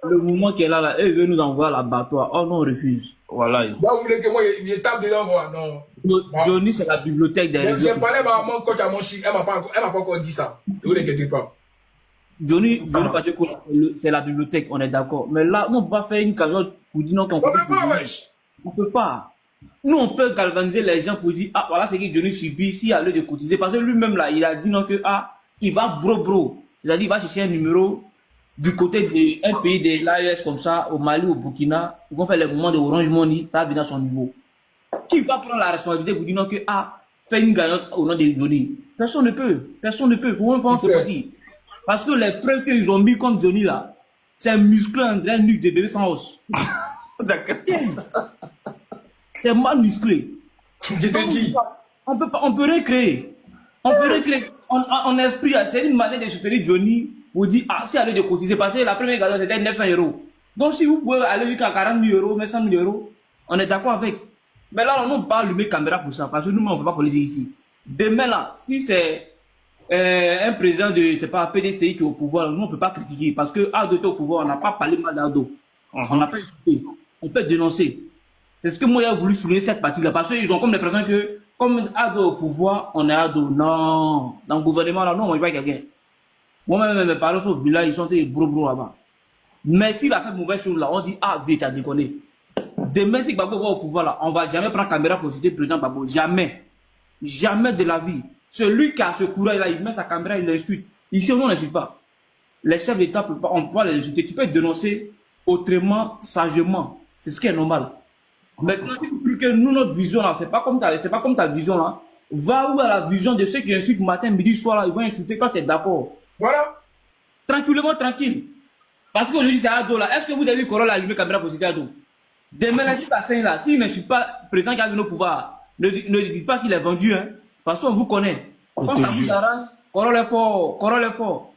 le moment qu'elle a là, elle veut nous envoyer à l'abattoir. Oh non, on refuse. Voilà. Là, vous voulez que moi, je tape dedans, moi? Non. Johnny, c'est la bibliothèque des réseaux J'ai sociaux. parlé à mon coach à mon chic, elle m'a pas encore dit ça. Ne vous inquiétez pas. Johnny Pacheco, c'est la bibliothèque, on est d'accord. Mais là, on ne peut pas faire une cagnotte pour dire non qu'on On peut pas, wesh. On peut pas. Nous, on peut galvaniser les gens pour dire, ah, voilà, c'est que Johnny subit ici à l'heure de cotiser. Parce que lui-même, là, il a dit non que, ah, il va bro. C'est-à-dire, il va chercher un numéro du côté d'un pays de l'AES comme ça, au Mali, au Burkina. Ils vont faire les moments de Orange Money, ça va venir à son niveau. Qui va prendre la responsabilité pour dire non que, ah, faire une cagnotte au nom de Johnny? Personne ne peut. Personne ne peut. Vous ne pouvez pas dire. Parce que les preuves qu'ils ont mis comme Johnny là, c'est un musclé en grain nuque de bébé sans os. D'accord. C'est mal musclé. Je te dis. On peut recréer. On peut recréer. En esprit, c'est une manière de soutenir Johnny pour dire, ah, si elle est de cotiser, parce que la première galère c'était 900 €. Donc si vous pouvez aller jusqu'à 40 000 €, 100 000 €, on est d'accord avec. Mais là, on n'a pas allumé caméra pour ça, parce que nous, on ne fait pas politique ici. Demain là, si c'est un président de, c'est pas, PDCI qui est au pouvoir, nous on peut pas critiquer parce que Ado est au pouvoir, on n'a pas parlé mal d'Ado. On n'a pas insulté. On peut dénoncer. C'est ce que moi j'ai voulu souligner cette partie-là parce qu'ils ont comme l'impression que, comme Ado est au pouvoir, on est Ado. Non. Dans le gouvernement là, non, on ne va pas quelqu'un. Moi-même, mes parents sont au village, ils sont des bro là-bas. Mais s'il a fait mauvaise chose là, on dit, ah, vite, t'as déconné. Demain, si Gbagbo va au pouvoir là, on va jamais prendre caméra pour citer le président Gbagbo. Jamais. Jamais de la vie. Celui qui a ce courage-là, il met sa caméra, il l'insulte. Ici, on n'insulte pas. Les chefs d'État, on peut pas les insulter. Tu peux dénoncer autrement, sagement. C'est ce qui est normal. Maintenant, si tu dis que nous, notre vision, là, c'est pas comme ta vision, là. Va où à la vision de ceux qui insultent matin, midi, soir, là, ils vont insulter quand tu es d'accord. Voilà. Tranquillement, tranquille. Parce qu'aujourd'hui, c'est Ado, là. Est-ce que vous avez vu Corolla allumer caméra pour citer Ado? Demain, là, si t'as 5 là, s'il n'insulte pas le président qui a venu au pouvoir, ne dites pas qu'il est vendu, hein. Parce qu'on vous connaît. Quand ça vous arrange, Corolla est fort.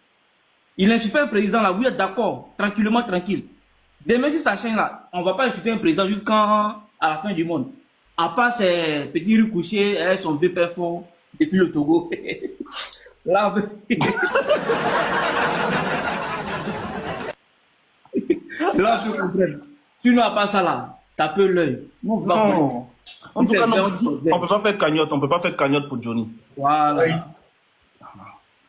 Il n'insulte pas un président là, vous êtes d'accord, tranquillement, tranquille. Demain, si ça change là, on ne va pas insulter un président jusqu'à la fin du monde. À part ces petits rues couchés, son vieux père fort depuis le Togo. Là, là, on peut comprendre. Sinon, à part ça là, taper l'œil. Non. En tout cas, non, on peut pas faire cagnotte, on peut pas faire cagnotte pour Johnny. Voilà.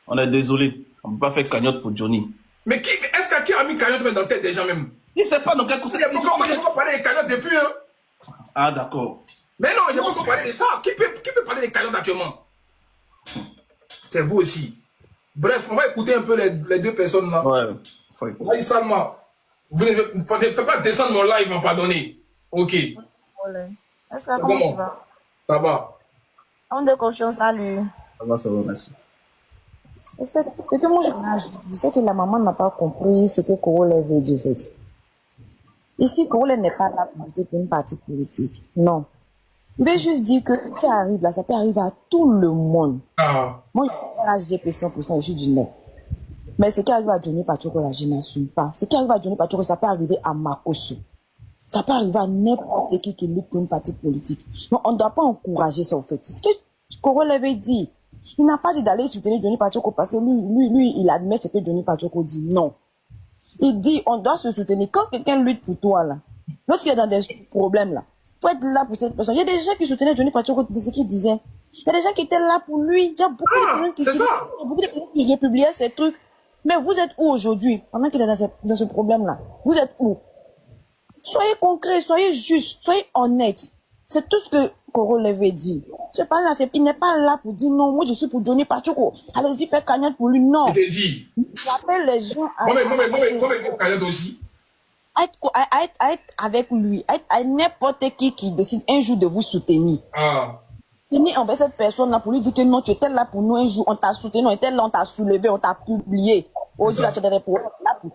On est désolé, on peut pas faire cagnotte pour Johnny. Mais est-ce que qui a mis cagnotte dans la tête des gens même? Il sait pas dans quel coup c'est. Pourquoi on pas parler des cagnottes depuis, hein? Ah, d'accord. Mais non, j'ai pas encore parlé de ça. Qui peut parler des cagnottes actuellement? C'est vous aussi. Bref, on va écouter un peu les deux personnes là. Ouais. Allez, Salma, vous ne faites pas descendre mon live, m'en pardonner. Ok. Est-ce que comment tu vas? Ça va. On de confiance à lui. Ça va, merci. En fait, c'est que moi, je sais que la maman n'a pas compris ce que Corolla veut dire, en fait. Ici, Corolla n'est pas là pour lutter pour une partie politique. Non. Il veut juste dire que ce qui arrive là, ça peut arriver à tout le monde. Ah. Moi, je suis HDP 100%, je suis du net. Mais ce qui arrive à Johnny Pacheco, là, je n'assume pas. Ce qui arrive à Johnny Pacheco, ça peut arriver à Makosso. Ça peut arriver à n'importe qui lutte pour une partie politique. Donc, on ne doit pas encourager ça, en fait. C'est ce que Corolla avait dit. Il n'a pas dit d'aller soutenir Johnny Pacheco parce que lui, il admet ce que Johnny Pacheco dit. Non. Il dit, on doit se soutenir. Quand quelqu'un lutte pour toi, là, lorsqu'il est dans des problèmes, là, faut être là pour cette personne. Il y a des gens qui soutenaient Johnny Pacheco de ce qu'il disait. Il y a des gens qui étaient là pour lui. Il y a beaucoup de personnes qui publiaient ces trucs. Mais vous êtes où aujourd'hui, pendant qu'il est dans ce problème-là? Vous êtes où? Soyez concret, soyez juste, soyez honnête. C'est tout ce que Corolla avait dit. Il n'est pas là pour dire non, moi je suis pour Johnny Pacheco. Allez-y, faire cagnotte pour lui. Non. Je t'ai dit. J'appelle les gens à moi, cagnotte aussi. à être avec lui, à n'importe qui décide un jour de vous soutenir. Ah. Venez envers cette personne-là pour lui dire que non, tu étais là pour nous un jour, on t'a soutenu, on était là, on t'a soulevé, on t'a publié. Aujourd'hui, tu es là pour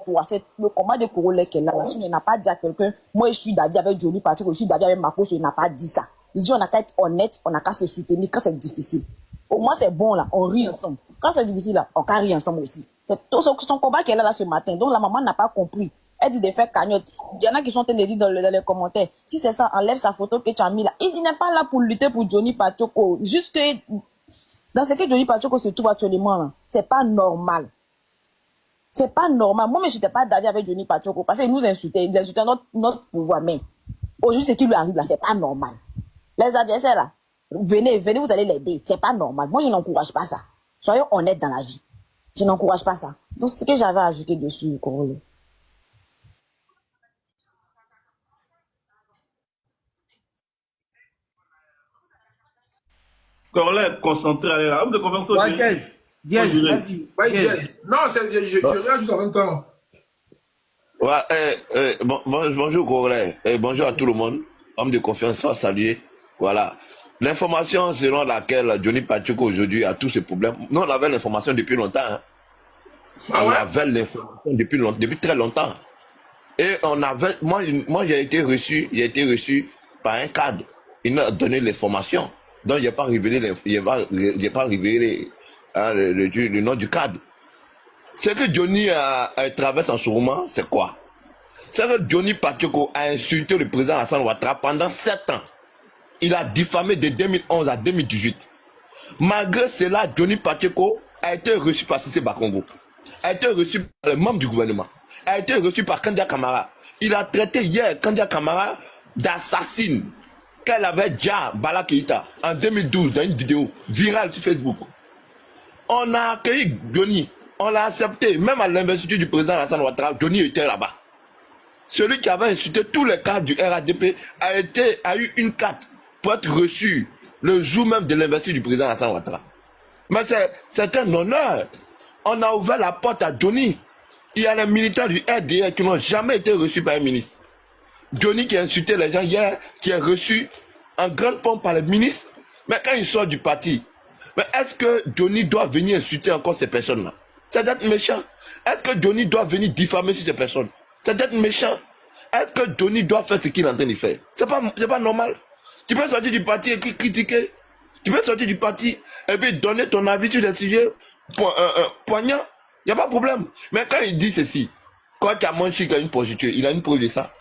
toi. C'est le combat de Corolla qui est là. Si on n'a pas dit à quelqu'un, moi je suis d'avis avec Johnny Pacheco, je suis d'avis avec Marcos, il n'a pas dit ça. Il dit on n'a qu'à être honnête, on n'a qu'à se soutenir quand c'est difficile. Au moins c'est bon là, on rit ensemble. Quand c'est difficile là, on rit ensemble aussi. C'est tout son combat qui est là ce matin. Donc la maman n'a pas compris. Elle dit de faire cagnotte. Il y en a qui sont en train de dire dans les commentaires. Si c'est ça, enlève sa photo que tu as mis là. Il n'est pas là pour lutter pour Johnny Pacheco. Juste que dans ce que Johnny Pacheco se trouve actuellement là, c'est pas normal. C'est pas normal. Moi, mais j'étais pas d'avis avec Johnny Pachoko parce qu'il nous insultait, il insultait notre pouvoir. Mais aujourd'hui, ce qui lui arrive là, c'est pas normal. Les adversaires là, venez, vous allez l'aider. C'est pas normal. Moi, je n'encourage pas ça. Soyons honnêtes dans la vie. Je n'encourage pas ça. Donc, c'est ce que j'avais ajouté dessus, Corole. Corlais, concentré à l'homme de confiance. Ouais, Diaz, vas-y. Ouais, Diaz. non, je regarde juste en même temps. Ouais, bonjour Corlais, bonjour à tout le monde. Homme de confiance, soit salué. Voilà. L'information selon laquelle Johnny Pachoko aujourd'hui a tous ces problèmes. Nous, on avait l'information depuis longtemps. Hein. Ah On ouais? avait l'information depuis très longtemps. Et on avait, moi j'ai été reçu par un cadre. Il m'a donné l'information. Donc, il n'a pas révélé, hein, le nom du cadre. Ce que Johnny traverse en ce moment, c'est quoi? C'est que Johnny Pachoko a insulté le président Alassane Ouattara pendant 7 ans. Il a diffamé de 2011 à 2018. Malgré cela, Johnny Pachoko a été reçu par Cissé Bakongo, a été reçu par les membres du gouvernement, a été reçu par Kandia Kamara. Il a traité hier Kandia Kamara d'assassine qu'elle avait déjà Bala Keïta en 2012 dans une vidéo virale sur Facebook. On a accueilli Johnny, on l'a accepté, même à l'investiture du président Alassane Ouattara, Johnny était là-bas. Celui qui avait insulté tous les cadres du RADP a eu une carte pour être reçu le jour même de l'investiture du président Alassane Ouattara. Mais c'est un honneur. On a ouvert la porte à Johnny. Il y a les militants du RDR qui n'ont jamais été reçus par un ministre. Johnny qui a insulté les gens hier, qui est reçu en grande pompe par les ministres. Mais quand il sort du parti, mais est-ce que Johnny doit venir insulter encore ces personnes-là? C'est d'être méchant. Est-ce que Johnny doit venir diffamer sur ces personnes? C'est d'être méchant. Est-ce que Johnny doit faire ce qu'il est en train de faire? C'est pas normal. Tu peux sortir du parti et critiquer. Tu peux sortir du parti et puis donner ton avis sur des sujets poignants. Il n'y a pas de problème. Mais quand il dit ceci, quand tu as mangé une prostituée, il a une preuve de ça.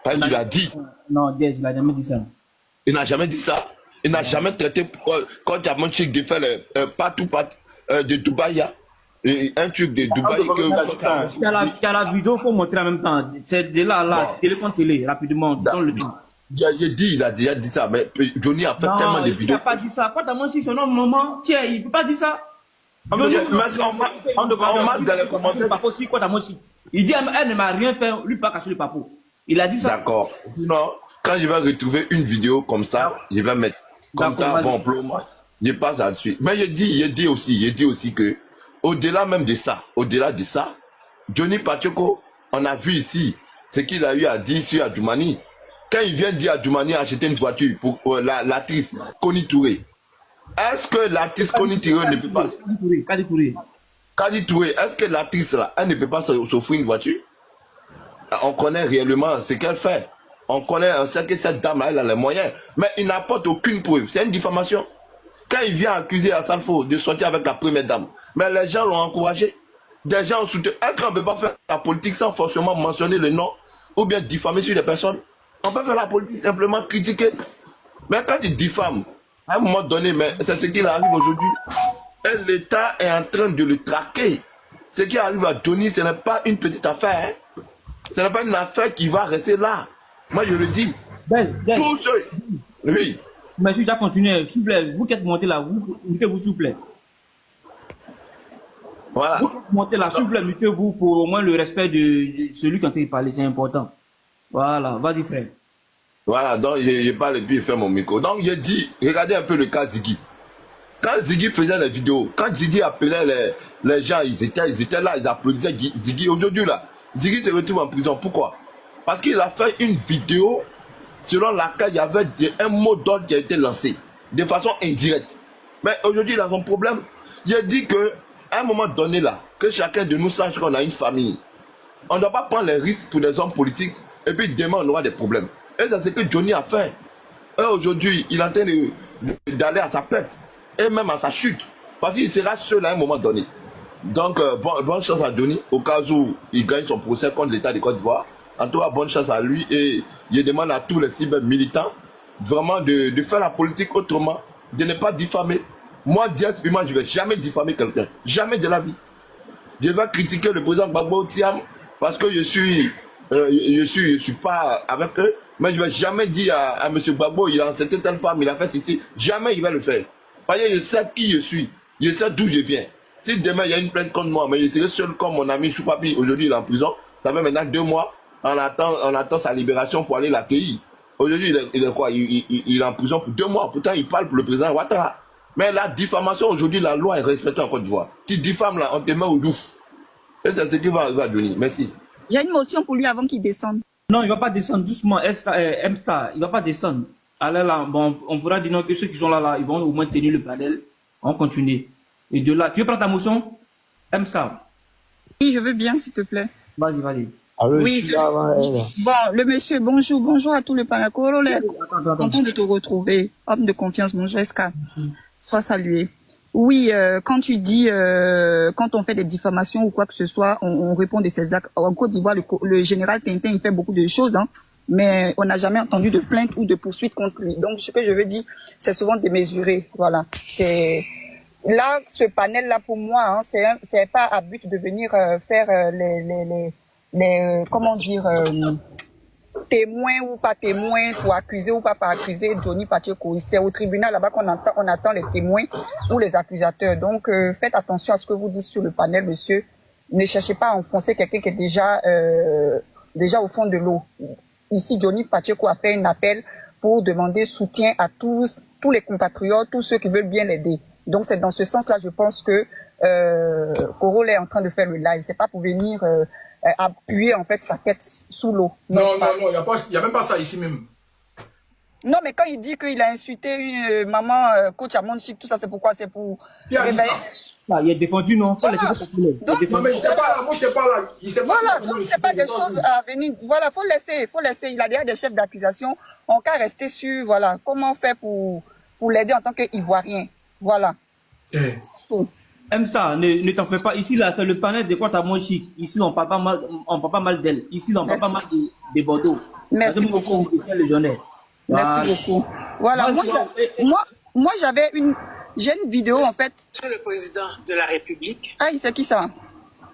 Quand il a dit. Non, Diaz, il n'a jamais dit ça. Il n'a jamais dit ça. Il n'a jamais traité quand tu as mangé de faire partout de Dubaï. Un truc de Dubaï que. Tu as la vidéo, il faut montrer en même temps. C'est de là, télé contre télé, rapidement. Dans le Il a déjà dit ça, mais Johnny a fait tellement de vidéos. Il n'a pas dit ça. Quand tu as mangé son nom, maman, tiens, il ne peut pas dire ça. On marque dans les commentaires. Il dit, elle ne m'a rien fait, lui pas caché le papo. Il a dit ça. D'accord. Sinon, quand je vais retrouver une vidéo comme ça, je vais mettre comme ça, bon, pour moi, je passe là-dessus. Mais je dis aussi que, au-delà même de ça, Johnny Pachoko, on a vu ici ce qu'il a eu à dire sur Adjoumani. Quand il vient dire à Adjoumani acheter une voiture pour l'actrice Koni Touré, est-ce que l'actrice Koni Touré ne peut pas... Kadi Touré, est-ce que l'actrice là, elle ne peut pas s'offrir une voiture? On connaît réellement ce qu'elle fait. On sait que cette dame là, elle a les moyens. Mais il n'apporte aucune preuve. C'est une diffamation. Quand il vient accuser Hassan Fo de sortir avec la première dame, mais les gens l'ont encouragé. Des gens ont soutenu. Est-ce qu'on ne peut pas faire la politique sans forcément mentionner le nom ou bien diffamer sur les personnes? On peut faire la politique simplement critiquer. Mais quand il diffame, à un moment donné, mais c'est ce qui arrive aujourd'hui. Et l'État est en train de le traquer. Ce qui arrive à Johnny, ce n'est pas une petite affaire. Hein. Ce n'est pas une affaire qui va rester là. Moi, je le dis. Tout ce... Oui. Mais si tu as continué, s'il vous plaît, vous qui êtes monté là, mutez-vous, s'il vous plaît. Voilà. Vous qui êtes monté là, s'il vous plaît, mutez-vous pour au moins le respect de celui qui est en train de parler, c'est important. Voilà, vas-y, frère. Voilà, donc je parle et puis je fais mon micro. Donc, je dis, regardez un peu le cas Ziggy. Quand Ziggy faisait les vidéos, quand Ziggy appelait les gens, ils étaient là, ils applaudissaient Ziggy. Aujourd'hui, là, Ziggy se retrouve en prison. Pourquoi? Parce qu'il a fait une vidéo selon laquelle il y avait un mot d'ordre qui a été lancé de façon indirecte. Mais aujourd'hui, il a son problème. Il a dit que à un moment donné, là, que chacun de nous sache qu'on a une famille. On ne doit pas prendre les risques pour des hommes politiques et puis demain, on aura des problèmes. Et c'est ce que Johnny a fait. Et aujourd'hui, il est en train d'aller à sa perte et même à sa chute. Parce qu'il sera seul à un moment donné. Donc, bonne chance à Johnny au cas où il gagne son procès contre l'État de Côte d'Ivoire. En tout cas, bonne chance à lui et je demande à tous les cyber-militants vraiment de faire la politique autrement, de ne pas diffamer. Moi, Diaz, je ne vais jamais diffamer quelqu'un. Jamais de la vie. je vais critiquer le président Gbagbo Thiam parce que je suis pas avec eux, mais je ne vais jamais dire à M. Gbagbo, il a enceinté telle femme, il a fait ceci. Jamais il va le faire. Parce que je sais qui je suis, je sais d'où je viens. Si demain il y a une plainte contre moi, mais je serai seul comme mon ami Choupapi, aujourd'hui il est en prison, ça fait maintenant 2 mois, on attend sa libération pour aller l'accueillir. Aujourd'hui il est quoi, il est en prison pour 2 mois, pourtant il parle pour le président Ouattara. Mais la diffamation, aujourd'hui, la loi est respectée en Côte d'Ivoire. Tu diffames là, on te met au douf. Et c'est ce qui va arriver à Denis. Merci. Il y a une motion pour lui avant qu'il descende. Non, il va pas descendre doucement. M-Star, il va pas descendre. Alors là, bon, on pourra dire non que ceux qui sont là, ils vont au moins tenir le panel. On continue. Et de là, tu veux prendre ta motion? M-Star. Oui, je veux bien, s'il te plaît. Vas-y, vas-y. Oui, bon, le monsieur, bonjour à tous les panels. Content de te retrouver. Homme de confiance, bonjour, SK. Sois salué. Oui, quand tu dis, quand on fait des diffamations ou quoi que ce soit, on répond de ces actes. En Côte d'Ivoire, le général Tintin, il fait beaucoup de choses, hein, mais on n'a jamais entendu de plainte ou de poursuite contre lui. Donc, ce que je veux dire, c'est souvent démesuré. Voilà. C'est là, ce panel-là, pour moi, hein, c'est pas à but de venir faire les comment dire, témoin ou pas témoin, pour accuser ou pas accuser Johnny Pacheco. C'est au tribunal là-bas qu'on attend les témoins ou les accusateurs. Donc, faites attention à ce que vous dites sur le panel, monsieur. Ne cherchez pas à enfoncer quelqu'un qui est déjà au fond de l'eau. Ici, Johnny Pacheco a fait un appel pour demander soutien à tous les compatriotes, tous ceux qui veulent bien l'aider. Donc, c'est dans ce sens-là, je pense que Coro est en train de faire le live. C'est pas pour venir appuyer en fait sa tête sous l'eau. Non, il n'y a même pas ça ici même. Non, mais quand il dit qu'il a insulté une maman, coach à Monchic, tout ça, c'est pourquoi? C'est pour réveiller. Ah, il est défendu, non? Voilà. Non, mais je n'étais pas là, moi je n'étais pas là. Voilà, donc c'est pas des choses à venir. Voilà, faut laisser. Il a déjà des chefs d'accusation. On qu'à rester sur, voilà, comment faire pour l'aider en tant qu'Ivoirien. Voilà. M-Star, ne t'en fais pas. Ici, là, c'est le panel de quoi t'as moins chic. Ici, on parle pas mal d'elle. Ici, on parle pas mal de Bordeaux. Merci beaucoup. Voilà. Merci beaucoup. Voilà, moi j'ai une vidéo en fait. Monsieur le président de la République. Ah, c'est qui ça?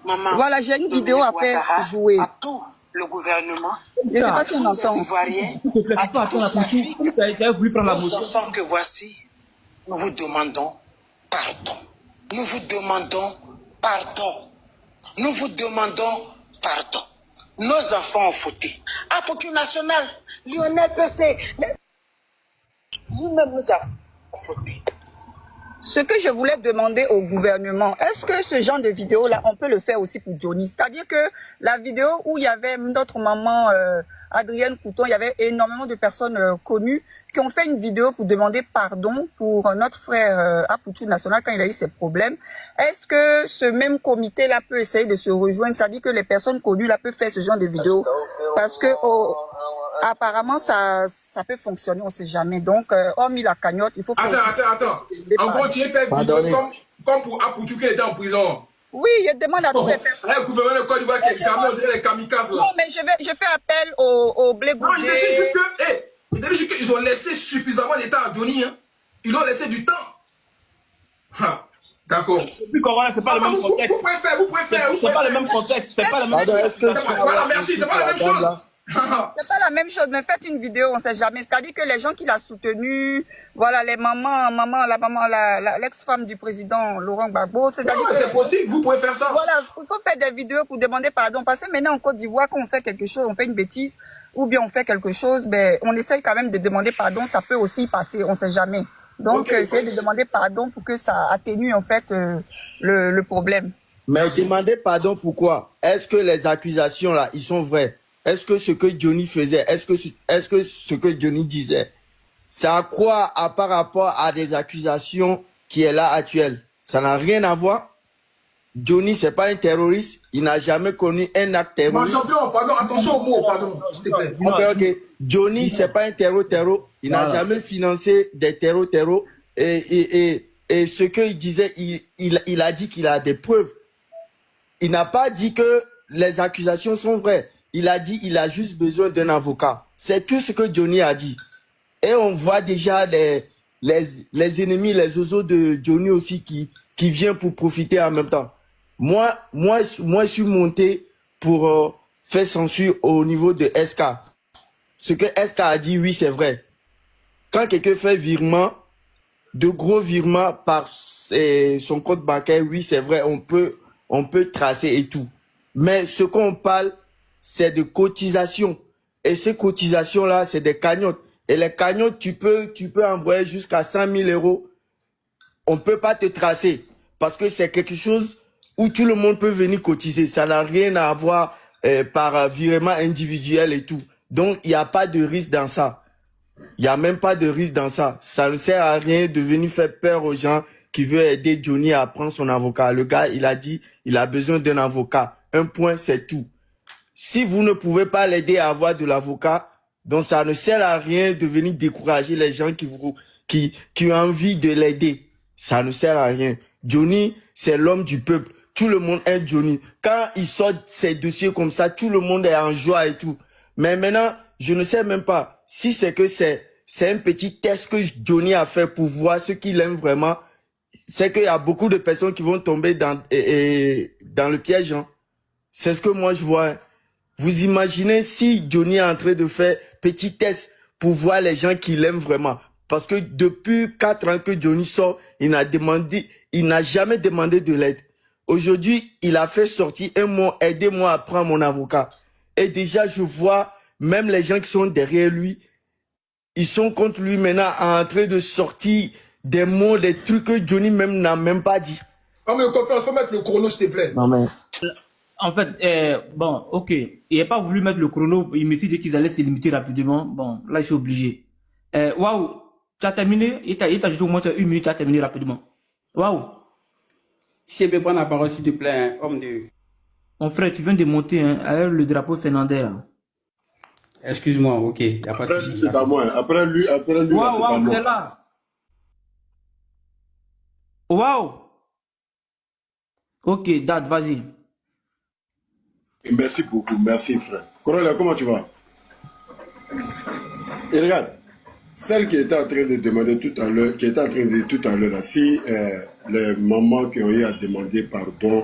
Maman. Voilà, j'ai une vidéo à faire jouer. À tout le gouvernement. Je ne sais pas si on entend. Les Ivoiriens, à toute l'Afrique. Tous ensemble que voici, nous vous demandons pardon. Nous vous demandons pardon. Nous vous demandons pardon. Nos enfants ont fauté. À Poutine national, Lionel PC, nous-mêmes nous avons fauté. Ce que je voulais demander au gouvernement, est-ce que ce genre de vidéo-là, on peut le faire aussi pour Johnny? C'est-à-dire que la vidéo où il y avait notre maman Adrienne Couton, il y avait énormément de personnes connues qui ont fait une vidéo pour demander pardon pour notre frère Apoutou National quand il a eu ses problèmes. Est-ce que ce même comité-là peut essayer de se rejoindre? C'est-à-dire que les personnes connues là peuvent faire ce genre de vidéo parce que apparemment ça peut fonctionner, on ne sait jamais. Donc, hormis la cagnotte, il faut... Attends. En gros, tu es fait vidéo comme pour Apoutou qui était en prison. Oui, je demande à toutes les personnes. Le gouvernement de Côte d'Ivoire qui est les kamikazes là. Non, mais je fais appel au blé Non, il dit juste que... Il dit juste qu'ils ont laissé suffisamment de temps à Johnny. Hein. Ils ont laissé du temps. D'accord. Puis Corona, c'est pas le même contexte. Vous préférez. C'est pas le même contexte. C'est pas le même contexte. Voilà, merci, c'est pas la même chose. C'est pas la même chose, mais faites une vidéo, on sait jamais. C'est-à-dire que les gens qui l'ont soutenu, voilà, les mamans, l'ex-femme du président Laurent Gbagbo, c'est-à-dire que c'est possible, vous pouvez faire ça. Voilà, il faut faire des vidéos pour demander pardon. Parce que maintenant en Côte d'Ivoire, quand on fait quelque chose, on fait une bêtise, ou bien on fait quelque chose, ben, on essaye quand même de demander pardon, ça peut aussi passer, on sait jamais. Donc, essayez de demander pardon pour que ça atténue en fait le problème. Mais demandez pardon pourquoi? Est-ce que les accusations là, ils sont vraies? Est-ce que ce que Johnny faisait, est-ce que ce que Johnny disait, ça a quoi par rapport à des accusations qui est là actuelles? Ça n'a rien à voir. Johnny, c'est pas un terroriste. Il n'a jamais connu un acte terroriste. Mon champion, pardon, attention au mot, pardon, s'il te plaît. Ok. Johnny, c'est pas un terreau. Il n'a jamais financé des terreaux. Et ce qu'il disait, il a dit qu'il a des preuves. Il n'a pas dit que les accusations sont vraies. Il a dit qu'il a juste besoin d'un avocat. C'est tout ce que Johnny a dit. Et on voit déjà les ennemis, les oiseaux de Johnny aussi qui viennent pour profiter en même temps. Moi, je suis monté pour faire censure au niveau de SK. Ce que SK a dit, oui, c'est vrai. Quand quelqu'un fait virement, de gros virements par son compte bancaire, oui, c'est vrai, on peut tracer et tout. Mais ce qu'on parle, c'est de cotisation. Et ces cotisations-là, c'est des cagnottes. Et les cagnottes, tu peux envoyer jusqu'à 100 000 euros. On ne peut pas te tracer. Parce que c'est quelque chose où tout le monde peut venir cotiser. Ça n'a rien à voir par virement individuel et tout. Donc, il n'y a pas de risque dans ça. Il n'y a même pas de risque dans ça. Ça ne sert à rien de venir faire peur aux gens qui veulent aider Johnny à prendre son avocat. Le gars, il a dit, il a besoin d'un avocat. Un point, c'est tout. Si vous ne pouvez pas l'aider à avoir de l'avocat, donc ça ne sert à rien de venir décourager les gens qui ont envie de l'aider. Ça ne sert à rien. Johnny, c'est l'homme du peuple. Tout le monde aime Johnny. Quand il sort ses dossiers comme ça, tout le monde est en joie et tout. Mais maintenant, je ne sais même pas si c'est que c'est un petit test que Johnny a fait pour voir ce qu'il aime vraiment. C'est qu'il y a beaucoup de personnes qui vont tomber dans le piège. Hein. C'est ce que moi je vois. Vous imaginez si Johnny est en train de faire petit test pour voir les gens qui l'aiment vraiment. Parce que depuis 4 ans que Johnny sort, il n'a jamais demandé de l'aide. Aujourd'hui, il a fait sortir un mot, aidez-moi à prendre mon avocat. Et déjà, je vois même les gens qui sont derrière lui, ils sont contre lui maintenant en train de sortir des mots, des trucs que Johnny même n'a même pas dit. Ah mais confiance, faut mettre le chrono s'il te plaît. Non mais... En fait, bon, ok. Il n'a pas voulu mettre le chrono. Il me dit qu'ils allaient se limiter rapidement. Bon, là, je suis obligé. Waouh, tu as terminé. Il t'a ajouté au moins 1 minute, tu as terminé rapidement. Waouh. Si je peux prendre la parole, s'il te plaît, hein, homme de... Mon frère, tu viens de monter hein, avec le drapeau finlandais là. Excuse-moi, ok. Y a pas de souci. C'est à moi. Après lui, Waouh, waouh, tu es là. Waouh. Ok, Dad, vas-y. Merci beaucoup, merci frère. Corolla, comment tu vas? Et regarde, celle qui était en train de demander tout à l'heure, là, si les mamans qui ont eu à demander pardon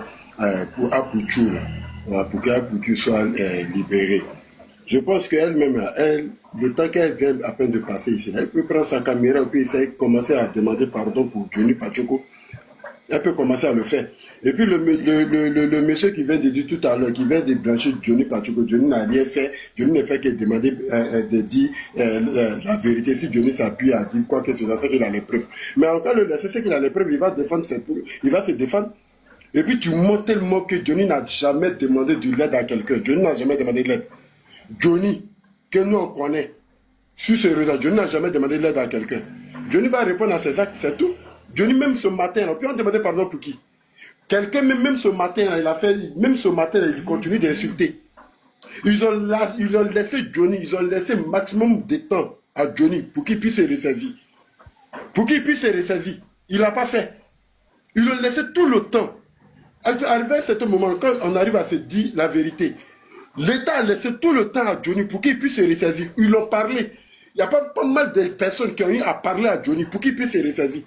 pour Apouchou, pour qu'Apouchou soit libérée, je pense qu'elle-même, le temps qu'elle vient à peine de passer ici, elle peut prendre sa caméra et puis essayer de commencer à demander pardon pour Johnny Pachoko. Elle peut commencer à le faire. Et puis le monsieur qui vient de dire tout à l'heure, qui vient de blanchir Johnny Pachoko, Johnny n'a rien fait. Johnny n'a fait que demander de dire la vérité. Si Johnny s'appuie à dire quoi que ce soit, c'est qu'il a les preuves. Mais encore le laisser, c'est qu'il a les preuves, il va défendre ses preuves, il va se défendre. Et puis tu montres tellement que Johnny n'a jamais demandé de l'aide à quelqu'un. Johnny n'a jamais demandé de l'aide. Johnny, que nous on connaît, sur ce réseau, Johnny n'a jamais demandé de l'aide à quelqu'un. Johnny va répondre à ses actes, c'est tout. Johnny, même ce matin, puis on demandait pardon pour qui? Quelqu'un, même ce matin, il continue d'insulter. Ils ont laissé Johnny, ils ont laissé maximum de temps à Johnny pour qu'il puisse se ressaisir. Il n'a pas fait. Ils ont laissé tout le temps. Arrivé à ce moment, quand on arrive à se dire la vérité, l'État a laissé tout le temps à Johnny pour qu'il puisse se ressaisir. Ils l'ont parlé. Il y a pas mal de personnes qui ont eu à parler à Johnny pour qu'il puisse se ressaisir.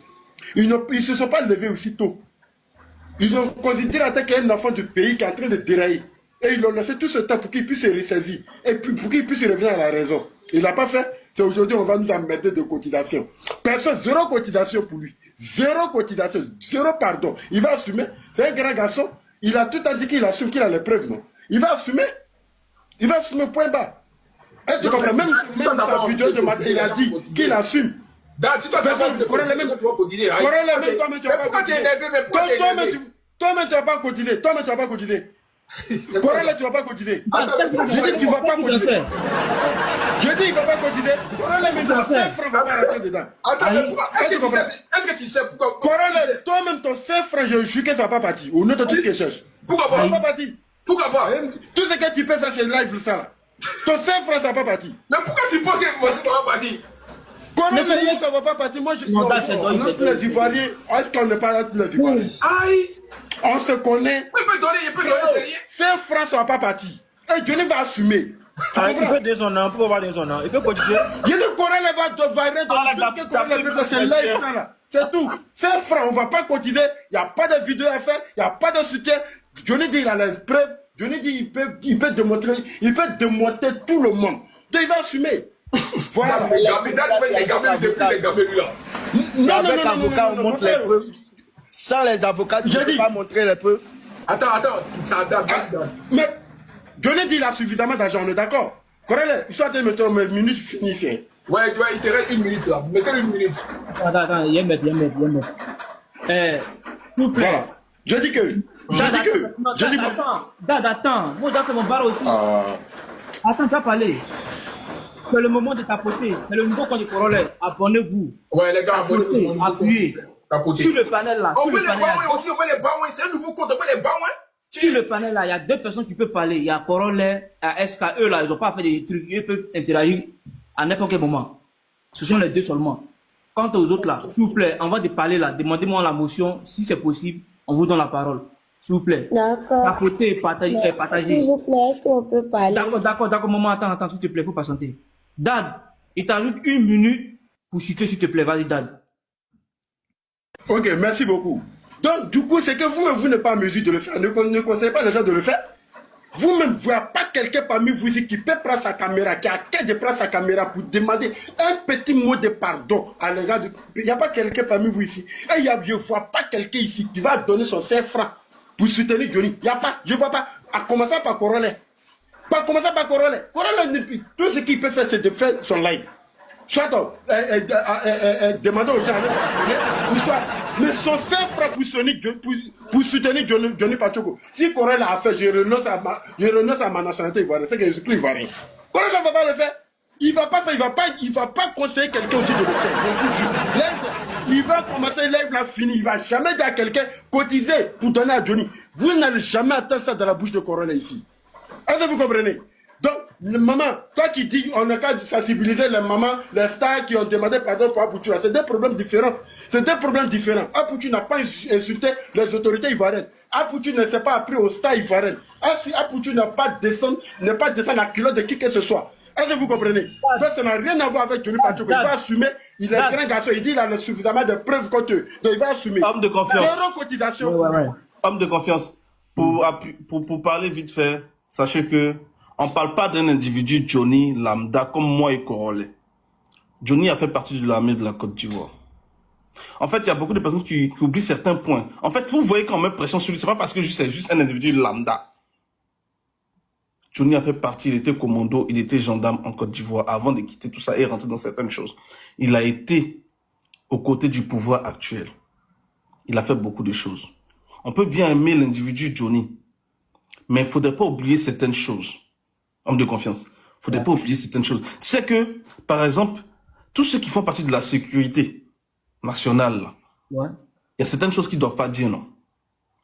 Ils ne se sont pas levés aussitôt. Ils ont considéré en tant qu'un enfant du pays qui est en train de dérailler. Et ils l'ont laissé tout ce temps pour qu'il puisse se ressaisir. Et puis pour qu'il puisse revenir à la raison. Il n'a pas fait. C'est aujourd'hui on va nous emmerder de cotisation. Personne, 0 cotisation pour lui. 0 cotisation, 0 pardon. Il va assumer. C'est un grand garçon. Il a tout indiqué, il assume qu'il a les preuves, non? Il va assumer. Il va assumer point bas. Est-ce que tu comprends? Même sa vidéo de Mathieu, il a dit qu'il assume. Dad, si toi tu vas pas cotiser, tu vas cotiser. Pourquoi tu es énervé? Mais pourquoi tu es énervé? Toi-même, tu vas pas cotiser. Corella, tu vas pas cotiser. Je dis, tu vas pas cotiser. Je dis, il va pas cotiser. Corella, même ton 5 francs va pas rentrer dedans. Attends, mais pourquoi? Est-ce que tu sais pourquoi? Corella, toi-même, ton 5 francs, je jure que ça va pas partir. Au nom de tout ce que je cherche. Pourquoi pas? Ça va pas partir. Pourquoi pas? Tout ce que tu peux faire, c'est live, ça là. Ton 5 francs, ça va pas partir. Mais pourquoi tu penses que moi, ça va partir? Corella, ça va pas partir. Moi, je les Ivoiriens. Est-ce qu'on n'est pas là, tous les Ivoiriens? Aïe! On se connaît. Il peut donner, c'est rien. 5 francs, ça va pas partir. Et Johnny va assumer. Il peut donner son nom, il peut cotiser. Il y a des Corella va varier c'est live ça là. C'est tout. 5 francs, on va pas cotiser. Il n'y a pas de vidéo à faire. Il n'y a pas de soutien. Johnny dit il a les preuves. Johnny dit il peut démontrer tout le monde. Donc il va assumer. Voilà. Avec avocat, on montre les preuves. Sans les avocats, tu ne peux pas montrer les preuves. Attends, ça date. Mais Johnny dit il a suffisamment d'argent, on est d'accord. Correct, il soit de mettre mes minutes finies. Ouais, il te reste 1 minute là. Mettez 1 minute. Attends, il y a un mètre. S'il vous plaît. Voilà. Je dis que. Dad, attends. Moi, je dois faire mon bar aussi. Attends, tu vas parler. C'est le moment de tapoter. C'est le nouveau compte du Corollaire. Abonnez-vous. Ouais, les gars, abonnez-vous. Appuyez. Sur le panel là. On veut les baouins aussi, on veut les baouins. C'est un nouveau compte, on veut les baouins. Sur le panel là, il y a 2 personnes qui peuvent parler. Il y a Corollaire, il y a SKE là. Ils n'ont pas fait des trucs. Ils peuvent interagir à n'importe quel moment. Ce sont les 2 seulement. Quant aux autres là, s'il vous plaît, on va de parler là. Demandez-moi la motion. Si c'est possible, on vous donne la parole. S'il vous plaît. D'accord. Tapotez, partagez. S'il vous plaît, est-ce qu'on peut parler? D'accord, maman, attends, s'il te plaît, faut patienter. Dad, il t'ajoute 1 minute pour citer, s'il te plaît. Vas-y, Dad. Ok, merci beaucoup. Donc, du coup, c'est que vous-même, vous n'êtes pas en mesure de le faire. Ne conseillez pas les gens de le faire. Vous-même, vous n'avez pas quelqu'un parmi vous ici qui peut prendre sa caméra, qui a qu'à de prendre sa caméra pour demander un petit mot de pardon à l'égard de... Il n'y a pas quelqu'un parmi vous ici. Et je ne vois pas quelqu'un ici qui va donner son 5 francs pour soutenir Johnny. Il n'y a pas, je ne vois pas. À commencer par Corollaire. Corollaire, tout ce qu'il peut faire, c'est de faire son live. Soit demandons aux gens mais son 5 francs pour soutenir Johnny Pachoko. Si Corollaire a fait, je renonce à ma nationalité ivoirienne. C'est que je suis plus ivoirien. Corollaire ne va pas le faire. Il va pas conseiller quelqu'un aussi de le faire. Il va commencer live là fini. Il va jamais dire à quelqu'un cotiser pour donner à Johnny. Vous n'allez jamais atteindre ça dans la bouche de Corollaire ici. Est-ce que vous comprenez? Donc, maman, toi qui dis on a qu'à sensibiliser les mamans, les stars qui ont demandé pardon pour Apoutou, c'est des problèmes différents. Apoutou n'a pas insulté les autorités ivoiriennes. Apoutou ne s'est pas appris aux stars ivoiriennes. Apoutou n'a pas descendu la culotte de qui que ce soit. Est-ce que vous comprenez? Donc, ça n'a rien à voir avec Johnny Pachoko. Il va assumer, il est un grand garçon, il dit il a suffisamment de preuves contre eux. Donc, il va assumer. Homme de confiance. Zéro cotisation. Homme de confiance. Pour parler vite fait, sachez que on ne parle pas d'un individu Johnny lambda comme moi et Corollaire. Johnny a fait partie de l'armée de la Côte d'Ivoire. En fait, il y a beaucoup de personnes qui oublient certains points. En fait, vous voyez quand on met pression sur lui, c'est pas parce que c'est juste un individu lambda. Johnny a fait partie, il était commando, il était gendarme en Côte d'Ivoire avant de quitter tout ça et rentrer dans certaines choses. Il a été aux côtés du pouvoir actuel. Il a fait beaucoup de choses. On peut bien aimer l'individu Johnny, mais il ne faudrait pas oublier certaines choses. Homme de confiance. Il ne faudrait pas oublier certaines choses. Tu sais que, par exemple, tous ceux qui font partie de la sécurité nationale, là, il y a certaines choses qu'ils ne doivent pas dire, non.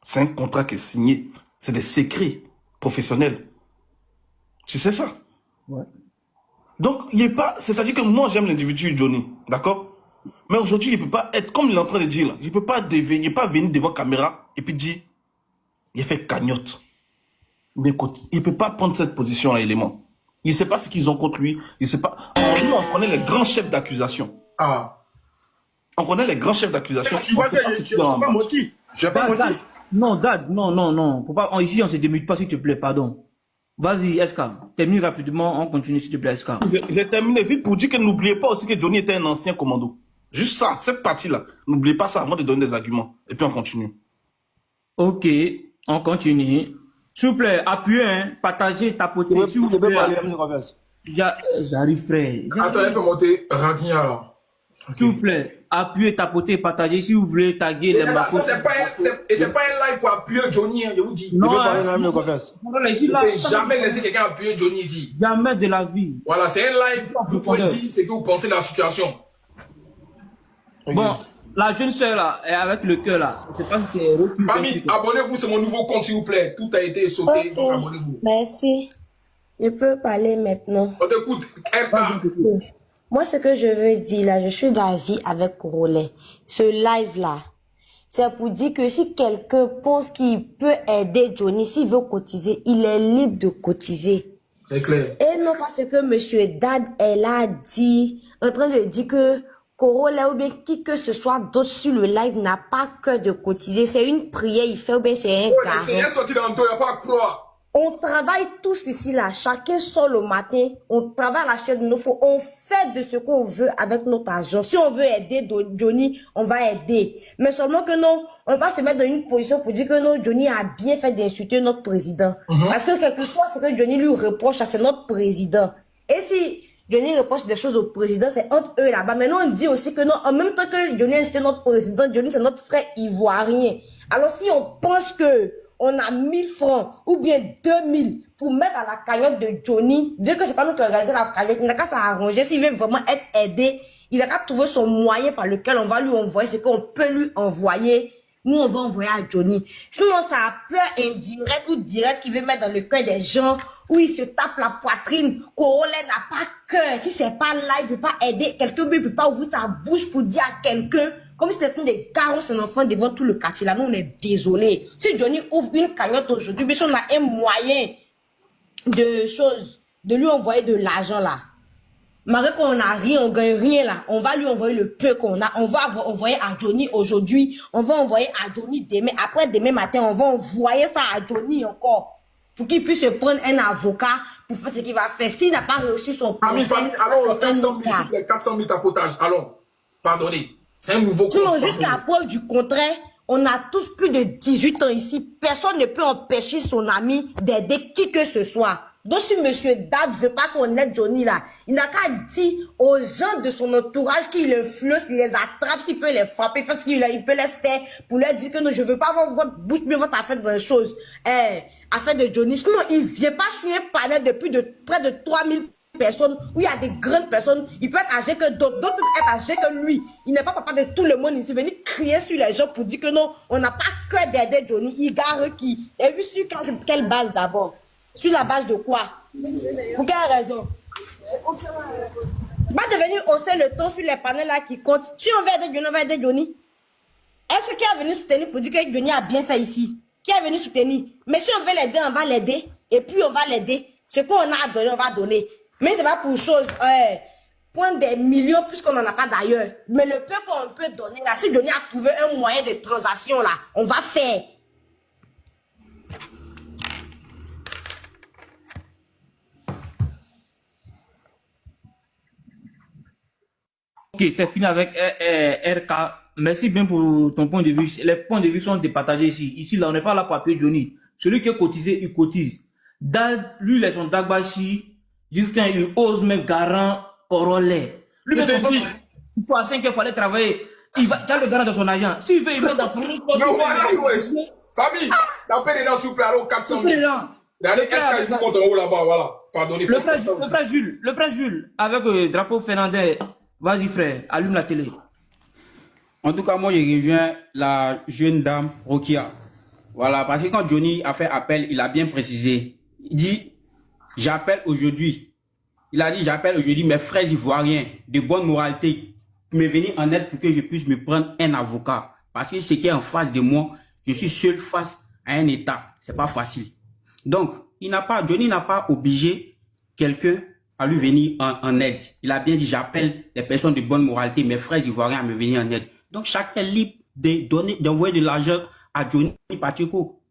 C'est un contrat qui est signé. C'est des secrets professionnels. Tu sais ça? Donc, il n'est pas... C'est-à-dire que moi, j'aime l'individu Johnny, d'accord? Mais aujourd'hui, il ne peut pas être, comme il est en train de dire, là, il ne peut pas venir devant caméra et puis dire, il a fait cagnotte. Mais écoute, il ne peut pas prendre cette position-là, élément. Il ne sait pas ce qu'ils ont contre lui. Il sait pas. Nous, on connaît les grands chefs d'accusation. On connaît les grands chefs d'accusation. Je n'ai pas menti. Je n'ai pas menti. Non, Dad, non. Faut pas, ici, on ne se démute pas, s'il te plaît, pardon. Vas-y, SK. Termine rapidement, on continue, s'il te plaît, SK. J'ai terminé vite pour dire que n'oubliez pas aussi que Johnny était un ancien commando. Juste ça, cette partie-là. N'oubliez pas ça avant de donner des arguments. Et puis on continue. Ok, on continue. S'il vous plaît, appuyez, hein, partagez, tapotez. S'il vous plaît. J'arrive, frère. Attends, il faut monter Raguignat là. S'il vous plaît, appuyez, tapotez, partagez. Si vous voulez taguer les marques. Ça, c'est pas un live pour appuyer Johnny, hein, je vous dis. Non, jamais laisser quelqu'un appuyer Johnny ici. Jamais de la vie. Voilà, c'est un live. Vous pouvez dire ce que vous pensez de la situation. Bon, la jeune soeur là, avec le cœur là, je sais pas si c'est... Mamie, abonnez-vous, c'est mon nouveau compte s'il vous plaît. Tout a été sauté, donc abonnez-vous. Merci. Je peux parler maintenant. On t'écoute, Moi, ce que je veux dire là, je suis d'avis avec Corollaire. Ce live là, c'est pour dire que si quelqu'un pense qu'il peut aider Johnny, s'il veut cotiser, il est libre de cotiser. C'est clair. Et non pas ce que Monsieur Dad, elle a dit, en train de dire que Corolla ou bien qui que ce soit d'autre sur le live n'a pas que de cotiser. C'est une prière, il fait ou bien c'est un garant. C'est rien sorti dans le dos, il n'y a pas à croire. On travaille tous ici là, chacun sort le matin, on travaille à la chaîne de nos faux, on fait de ce qu'on veut avec notre argent. Si on veut aider Johnny, on va aider. Mais seulement que non, on ne va pas se mettre dans une position pour dire que non, Johnny a bien fait d'insulter notre président. Parce que quelque chose, c'est que Johnny lui reproche, c'est notre président. Et si Johnny reproche des choses au président, c'est entre eux là-bas. Mais nous, on dit aussi que non, en même temps que Johnny c'est notre président, Johnny c'est notre frère ivoirien. Alors si on pense que on a 1000 francs ou bien 2000 pour mettre à la cagnotte de Johnny, dès que c'est pas nous qui organisons la cagnotte, il n'a qu'à s'arranger. S'il veut vraiment être aidé, il a qu'à trouver son moyen par lequel on va lui envoyer ce qu'on peut lui envoyer. Nous, on va envoyer à Johnny. Sinon, ça a peur indirect ou direct qui veut mettre dans le cœur des gens où il se tape la poitrine. Corolla n'a pas cœur. Si c'est pas là, il veut pas aider. Quelqu'un ne peut pas ouvrir sa bouche pour dire à quelqu'un, comme si c'était des garons son enfant devant tout le quartier. Là, nous, on est désolé. Si Johnny ouvre une cagnotte aujourd'hui, mais si on a un moyen de lui envoyer de l'argent là, malgré qu'on n'a rien, on gagne rien là, on va lui envoyer le peu qu'on a, on va envoyer à Johnny aujourd'hui, on va envoyer à Johnny demain, après demain matin, on va envoyer ça à Johnny encore, pour qu'il puisse se prendre un avocat pour faire ce qu'il va faire. S'il n'a pas réussi son procès, allons, 400 000 tapotages, allons, pardonnez, c'est un nouveau compte. Jusqu'à preuve du contraire, on a tous plus de 18 ans ici, personne ne peut empêcher son ami d'aider qui que ce soit. Donc si monsieur Dad ne veut pas qu'on aide Johnny là, il n'a qu'à dire aux gens de son entourage qu'il influence, qu'il les attrape, s'il peut les frapper, fait ce qu'il peut les faire pour leur dire que non, je ne veux pas avoir votre bouche, mais votre affaire dans les choses. Affaire de Johnny. Sinon, il ne vient pas sur un panel de plus de près de 3000 personnes où il y a des grandes personnes. Il peut être âgé que d'autres peuvent être âgés que lui. Il n'est pas papa de tout le monde ici. Venir crier sur les gens pour dire que non, on n'a pas que d'aider Johnny. Il gare qui? Et puis sur quelle base d'abord? Sur la base de quoi? Pour quelle raison? Va devenir hausser le ton sur les panels là qui comptent. Si on veut aider Johnny, on va aider Johnny. Est-ce que qui est venu soutenir pour dire que Johnny a bien fait ici? Qui est venu soutenir? Mais si on veut l'aider, on va l'aider. Et puis on va l'aider. Ce qu'on a à donner, on va donner. Mais c'est pas pour chose, prendre des millions puisqu'on n'en a pas d'ailleurs. Mais le peu qu'on peut donner là, si Johnny a trouvé un moyen de transaction là, on va faire. Ok, c'est fini avec RK. Merci bien pour ton point de vue. Les points de vue sont départagés ici. Ici, là, on n'est pas là pour appuyer Johnny. Celui qui est cotisé, il cotise. Dad, lui, il est son Dagbashi. Justin, il ose même garant Corolla. Lui, il faut à 5 heures pour aller travailler. Il va, t'as le garant de son agent. S'il veut, il met dans le poste. Non, voilà, famille, t'as payé dedans, s'il vous plaît, alors 400 000. Regardez, qu'est-ce qu'il compte en haut là-bas, voilà. Pardonnez. Le frère Jules, avec drapeau Fernandez. Vas-y frère, allume la télé. En tout cas, moi, je rejoins la jeune dame Rokia. Voilà, parce que quand Johnny a fait appel, il a bien précisé. Il dit, j'appelle aujourd'hui. Il a dit, j'appelle aujourd'hui mes frères ivoiriens de bonne moralité pour me venir en aide pour que je puisse me prendre un avocat. Parce que ce qui est en face de moi, je suis seul face à un État. C'est pas facile. Donc, Johnny n'a pas obligé quelqu'un à lui venir en aide. Il a bien dit, j'appelle les personnes de bonne moralité, mes frères ivoiriens à me venir en aide. Donc, chacun est libre d'envoyer de l'argent à Johnny Pacheco.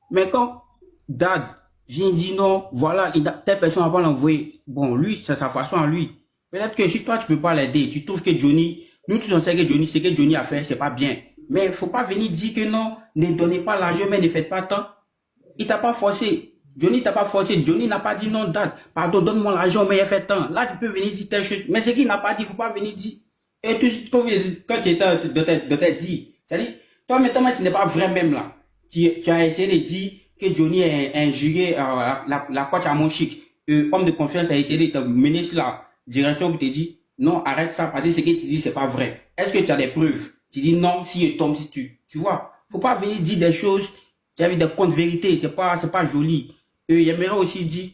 Mais quand Dad vient dire non, voilà, telle personne va pas l'envoyer. Bon, lui, c'est sa façon à lui. Peut-être que si toi, tu peux pas l'aider, tu trouves que Johnny, nous tous on sait que Johnny, ce que Johnny a fait, c'est pas bien. Mais il faut pas venir dire que non, ne donnez pas l'argent, mais ne faites pas tant. Il t'a pas forcé. Johnny t'a pas forcé. Johnny n'a pas dit non, Dad, pardon, donne-moi l'argent, mais il fait tant. Là, tu peux venir dire telle chose. Mais ce qu'il n'a pas dit, il faut pas venir dire. Et quand tu étais de te dire, c'est-à-dire, toi, maintenant, tu n'es pas vrai même là. Tu as essayé de dire que Johnny est injurié la coach à mon chic. Homme de confiance a essayé de te mener sur la direction où tu te dis, non, arrête ça, parce que ce que tu dis, c'est pas vrai. Est-ce que tu as des preuves? Tu dis non, si il tombe, si tu vois. Faut pas venir dire des choses, tu as vu des comptes vérités, c'est pas joli. J'aimerais aussi dire,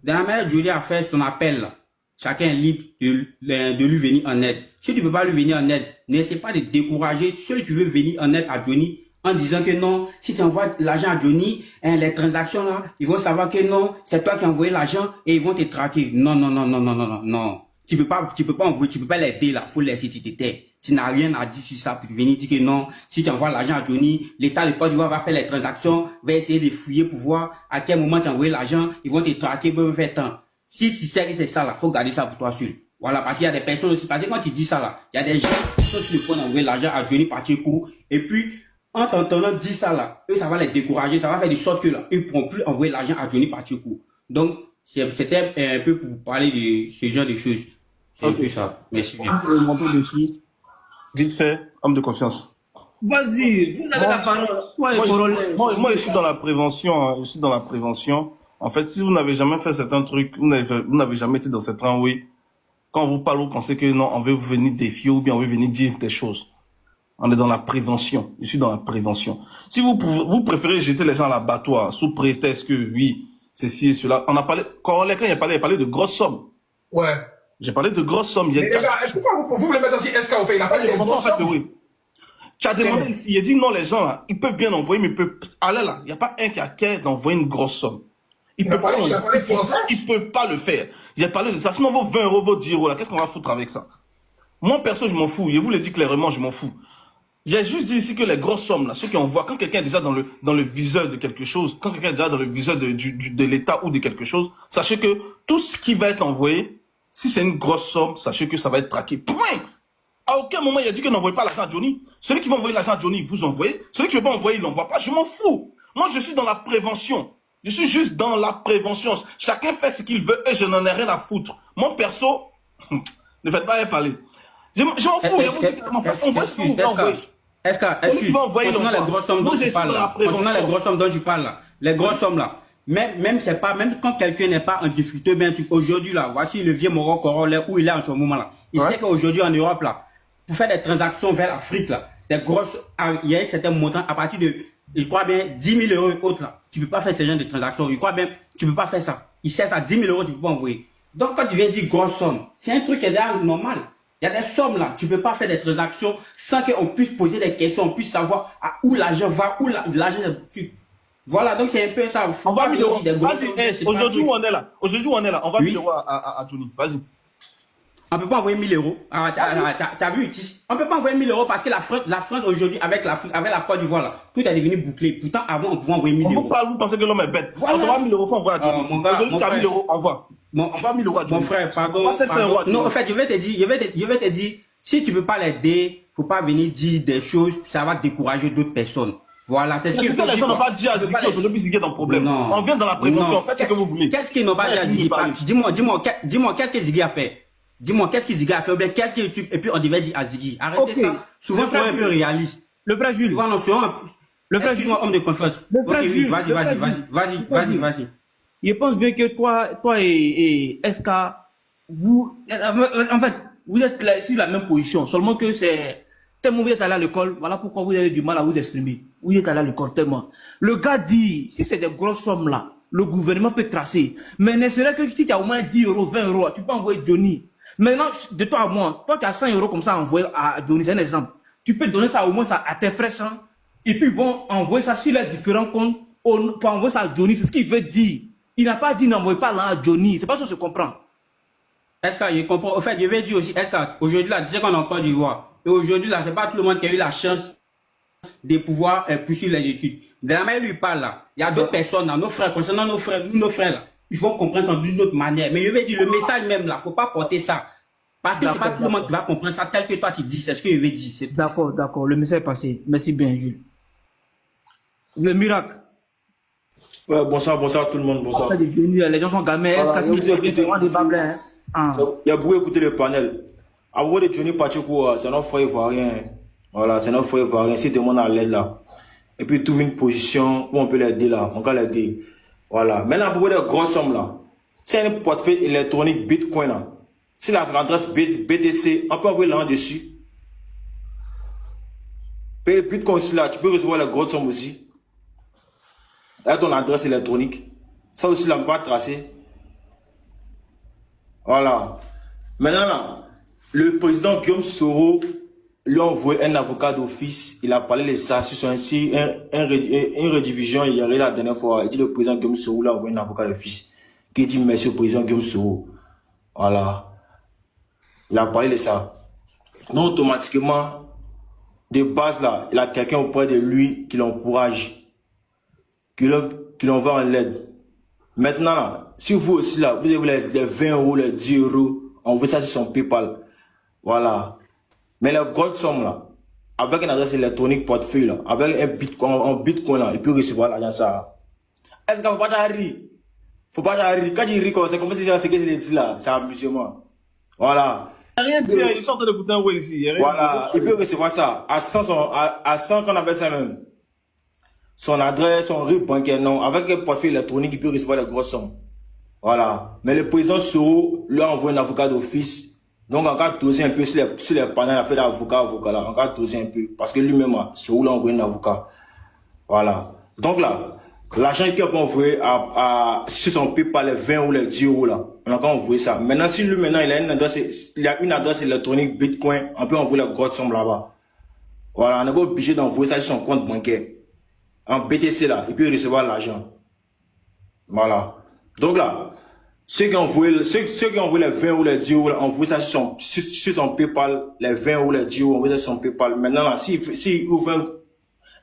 dans la manière Johnny a fait son appel, là, chacun est libre de lui venir en aide. Si tu ne peux pas lui venir en aide, n'essaie pas de décourager ceux qui veulent venir en aide à Johnny en disant que non, si tu envoies l'argent à Johnny, les transactions là, ils vont savoir que non, c'est toi qui as envoyé l'argent et ils vont te traquer. Non. tu peux pas envoyer, tu peux pas l'aider là, faut laisser tu t'aies. Tu n'as rien à dire sur ça pour venir dire que non, si tu envoies l'argent à Johnny, l'État de Côte d'Ivoire va faire les transactions, va essayer de fouiller pour voir à quel moment tu as envoyé l'argent, ils vont te traquer, ils vont faire tant. Si tu sais que c'est ça là, faut garder ça pour toi seul. Voilà, parce qu'il y a des personnes aussi, parce que quand tu dis ça là, il y a des gens qui sont sur le point d'envoyer l'argent à Johnny Pacheco, et puis, en t'entendant dire ça là, eux, ça va les décourager, ça va faire de sorte que là, ils ne pourront plus envoyer l'argent à Johnny Pacheco. Donc, c'était un peu pour parler de ce genre de choses. C'est un peu ça. Merci bien. Vite fait, homme de confiance. Vas-y, vous avez la parole. Toi et Corolla. Moi, je suis dans la prévention. Hein, je suis dans la prévention. En fait, si vous n'avez jamais fait certains trucs, vous n'avez jamais été dans cette rang-way, quand on vous parle, vous pensez que non, on veut vous venir défier ou bien on veut venir dire des choses. On est dans la prévention. Je suis dans la prévention. Si vous préférez jeter les gens à l'abattoir sous prétexte que oui, ceci et cela. On a parlé, quand il a parlé de grosses sommes. Ouais. J'ai parlé de grosses sommes. Mais les gars, pourquoi vous voulez mettre ça sur SK au fait? Il a pas de grosses sommes. Oui. Tu as demandé ici, il a dit non, les gens là, ils peuvent bien envoyer, mais ils peuvent aller là. Il n'y a pas un qui a qu'à d'envoyer une grosse somme. Ils peuvent pas le faire. Il a parlé de ça. Sinon, vos 20 euros, vos 10 euros là, qu'est-ce qu'on va foutre avec ça? Moi, perso, je m'en fous. Je vous le dis clairement, je m'en fous. J'ai juste dit ici que les grosses sommes là, ceux qui envoient, quand quelqu'un est déjà dans le viseur de quelque chose, quand quelqu'un est déjà dans le viseur de l'État ou de quelque chose, sachez que tout ce qui va être envoyé, si c'est une grosse somme, sachez que ça va être traqué. Point! À aucun moment, il a dit que n'envoyez pas l'argent à Johnny. Celui qui va envoyer l'argent à Johnny, vous envoyez. Celui qui ne veut pas envoyer, il n'envoie pas. Je m'en fous. Moi, je suis dans la prévention. Je suis juste dans la prévention. Chacun fait ce qu'il veut et je n'en ai rien à foutre. Mon perso, ne faites pas parler. Je m'en fous. On voit ce que vous envoyez. Excuse, concernant les grosses sommes dont tu parles là, concernant les grosses sommes dont tu parles là, les grosses sommes là, même c'est pas, même quand quelqu'un n'est pas en difficulté, bien aujourd'hui là, voici le vieux Moro Corolla où il est en ce moment là. Il sait qu'aujourd'hui en Europe là, pour faire des transactions vers l'Afrique là, des grosses, il y a un certain montant à partir de, je crois bien, 10 000 euros et autres là, tu peux pas faire ce genre de transactions, je crois bien, tu peux pas faire ça. Il sait ça, 10 000 euros, tu peux pas envoyer. Donc quand tu viens dire grosse somme, c'est un truc qui est déjà normal. Il y a des sommes là, tu peux pas faire des transactions sans qu'on puisse poser des questions, on puisse savoir à où l'argent va, où l'argent est. Voilà, donc c'est un peu ça. On va 1000 euros. Aujourd'hui où on est là, on va 1000 euros à Johnny. Vas-y. On peut pas envoyer 1000 euros. T'as vu, on peut pas envoyer 1000 euros parce que la France aujourd'hui, avec la Côte d'Ivoire là, tout est devenu bouclé. Pourtant, avant, on pouvait envoyer 1000 euros. Vous pensez que l'homme est bête. Voilà. On envoie 1000 euros, faut envoyer à Johnny. Aujourd'hui, tu as 1000 euros, envoie. On va 1000 euros à Johnny. Mon frère, pardon. Non, en fait, je vais te dire, si tu peux pas l'aider, faut pas venir dire des choses, ça va décourager d'autres personnes. Voilà, c'est ce que les gens n'ont pas dit à Ziggy aujourd'hui, Ziggy est dans le problème. On vient dans la prévention, faites ce que vous voulez. Qu'est-ce qu'ils n'ont pas dit à Ziggy? Dis-moi, qu'est-ce que Ziggy a fait? Dis-moi, qu'est-ce que Ziggy a fait? Ou bien, qu'est-ce que et puis on devait dire à Ziggy. Arrêtez ça. Souvent, soyons un peu réaliste. Le frère Jules. Le frère Jules, homme de confiance. Vas-y. Je pense bien que toi et SK, vous, en fait, vous êtes là, sur la même position. Seulement que c'est, tellement vous êtes allé à l'école, voilà pourquoi vous avez du mal à vous exprimer. Vous êtes allé à l'école tellement. Le gars dit, si c'est des grosses sommes là, le gouvernement peut tracer. Mais ne serait que si tu as au moins 10 euros, 20 euros, tu peux envoyer Johnny. Maintenant, de toi à moi, toi qui as 100 euros comme ça à envoyer à Johnny, c'est un exemple. Tu peux donner ça au moins à tes frères sans, et puis ils vont envoyer ça sur les différents comptes pour envoyer ça à Johnny. C'est ce qu'il veut dire. Il n'a pas dit n'envoie pas là à Johnny. C'est pas ça que je comprends. Est-ce que je comprends? En fait, je vais dire aussi, est-ce qu'aujourd'hui là, tu sais qu'on est en Côte d'Ivoire. Et aujourd'hui là, c'est pas tout le monde qui a eu la chance de pouvoir poursuivre les études. De la manière où il parle là, il y a d'autres personnes là, nos frères, concernant nos frères là, ils vont comprendre ça d'une autre manière. Mais je vais dire, le message même là, faut pas porter ça. Parce que c'est pas tout le monde qui va comprendre ça tel que toi tu dis. C'est ce que je vais dire. D'accord. Le message est passé. Merci bien, Jules. Le miracle. Ouais, bonsoir tout le monde, bonsoir. Les gens sont gamins. Est-ce que c'est des bablins? Il y a beaucoup écouté le panel. À propos de Johnny Pacheco, c'est notre frère ivoirien. Voilà, c'est notre frère ivoirien. Si demande à l'aide là. Et puis trouve une position où on peut l'aider là. On peut l'aider. Voilà. Maintenant, à propos des grosses sommes là. C'est un portefeuille électronique Bitcoin là. Si l'adresse BTC, on peut envoyer l'argent dessus. Paye Bitcoin aussi là, tu peux recevoir les grosses sommes aussi. Là, ton adresse électronique. Ça aussi là, on va tracer. Voilà. Maintenant là, le président Guillaume Soro lui a envoyé un avocat d'office. Il a parlé de ça sur ainsi une redivision. Il y a eu la dernière fois. Il dit le président Guillaume Soro lui a envoyé un avocat d'office qui dit merci au président Guillaume Soro. Voilà. Il a parlé de ça. Donc, automatiquement, de base, là, il a quelqu'un auprès de lui qui l'encourage, qui l'envoie en l'aide. Maintenant, si vous aussi, là, vous avez les 20 euros, les 10 euros, envoyez ça sur son PayPal. Voilà. Mais la grosse somme, là, avec une adresse électronique portefeuille, là, avec un bitcoin, là, il peut recevoir l'argent, ça. Est-ce qu'il ne faut pas rire? Faut pas rire. Quand il rit comme ça, c'est comme si j'ai ce que j'ai dit là, c'est amusement. Voilà. Il n'y a rien dit, ils sont en train d'écouter un way ici. Voilà, il peut recevoir ça. À 100 qu'on appelle ça même. Son adresse, son RIB bancaire, non. Avec un portefeuille électronique, il peut recevoir les grosses sommes. Voilà. Mais le président Soro lui a envoyé un avocat d'office. Donc, en cas de dossier un peu, si les panels a fait l'avocat là, en cas de dossier un peu. Parce que lui-même, Soro lui a envoyé un avocat. Voilà. Donc là, l'argent qu'il a envoyé sur son PayPal, les 20 ou les 10 euros là, on a encore envoyé ça. Maintenant, si lui, maintenant, il a une adresse électronique Bitcoin, on peut envoyer la grosse somme là-bas. Voilà, on n'est pas obligé d'envoyer ça sur son compte bancaire. En BTC là, il peut recevoir l'argent. Voilà. Donc là, ceux qui ont envoyé les 20 ou les 10 euros, envoyez ça sur son PayPal, les 20 ou les 10 euros, envoyez ça sur son PayPal. Maintenant là, s'il ouvre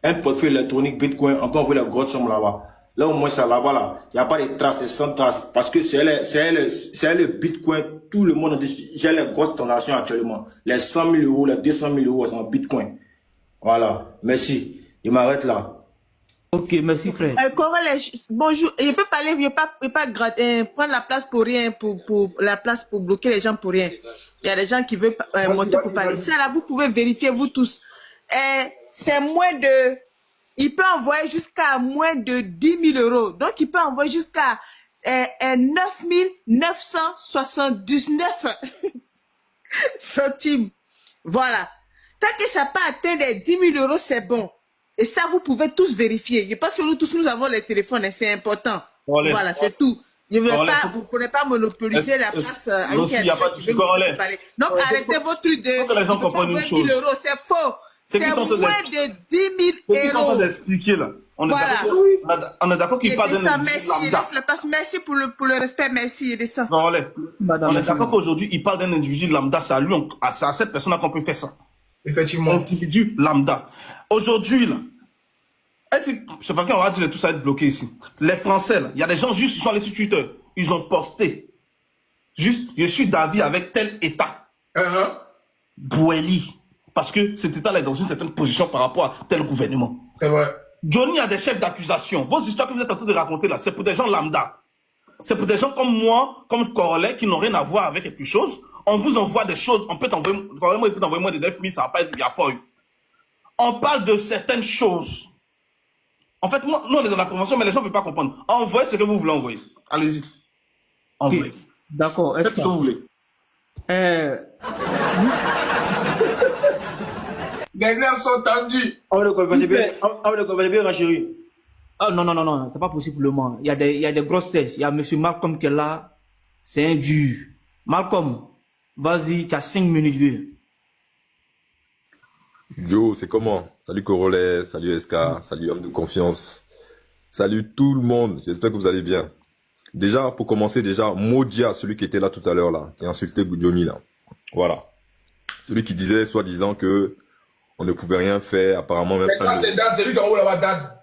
un portefeuille électronique Bitcoin, on peut envoyer la grosse somme là-bas. Là, au moins, ça là-bas, là, il n'y a pas de traces, c'est sans traces. Parce que c'est le Bitcoin, tout le monde j'ai les grosses transactions actuellement. Les 100 000 euros, les 200 000 euros, c'est en Bitcoin. Voilà. Merci. Il m'arrête là. Ok, merci frère. Bonjour, je peux parler, je ne pas prendre la place pour rien, pour la place pour bloquer les gens pour rien. Il y a des gens qui veulent monter pour parler. Ça là, vous pouvez vérifier, vous tous. C'est moins de... Il peut envoyer jusqu'à moins de 10 000 euros. Donc, il peut envoyer jusqu'à 9 979 centimes. Voilà. Tant que ça n'a pas atteint les 10 000 euros, c'est bon. Et ça, vous pouvez tous vérifier. Je pense que nous tous, nous avons les téléphones et c'est important. Voilà, c'est tout. Je ne veux pas, vous ne pouvez pas monopoliser la place à Donc, arrêtez votre truc de... les gens comprennent une chose. 000 euros, c'est faux. C'est moins de 10 000 euros. D'expliquer là. On est d'accord qu'il parle d'un individu lambda. Merci pour le respect, merci. On est d'accord qu'aujourd'hui, il parle d'un individu lambda. C'est à cette personne-là qu'on peut faire ça. Effectivement. Individu lambda. Aujourd'hui, là, je ne sais pas qui on va dire tout ça être bloqué ici. Les Français, là, il y a des gens juste qui sont allés sur Twitter. Ils ont posté. Juste, je suis d'avis avec tel État. Boueli. Parce que cet État-là est dans une certaine position par rapport à tel gouvernement. C'est vrai. Johnny a des chefs d'accusation. Vos histoires que vous êtes en train de raconter là, c'est pour des gens lambda. C'est pour des gens comme moi, comme Corolet, qui n'ont rien à voir avec quelque chose. On vous envoie des choses. On peut t'envoyer moins de 9 000, ça va pas être Yafoy. On parle de certaines choses. En fait, nous, on est dans la convention, mais les gens ne peuvent pas comprendre. Envoyez ce que vous voulez envoyer. Allez-y. Envoyez. Okay. D'accord. Faites ce que vous voulez. Les nerfs sont tendus. On va bien, chérie. Ah non, c'est pas possible pour le moment. Il y a des grosses tests. Il y a M. Malcolm qui est là. C'est un dur. Malcolm, vas-y, tu as 5 minutes. Vieux. Yo, c'est comment? Salut Corolet, salut SK, salut homme de confiance, salut tout le monde, j'espère que vous allez bien. Déjà, pour commencer, Modia, celui qui était là tout à l'heure, là, qui a insulté Johnny, là. Voilà. Celui qui disait, soi-disant, que on ne pouvait rien faire, apparemment même... C'est Dad, c'est lui qui a envoyé là-bas, Dad.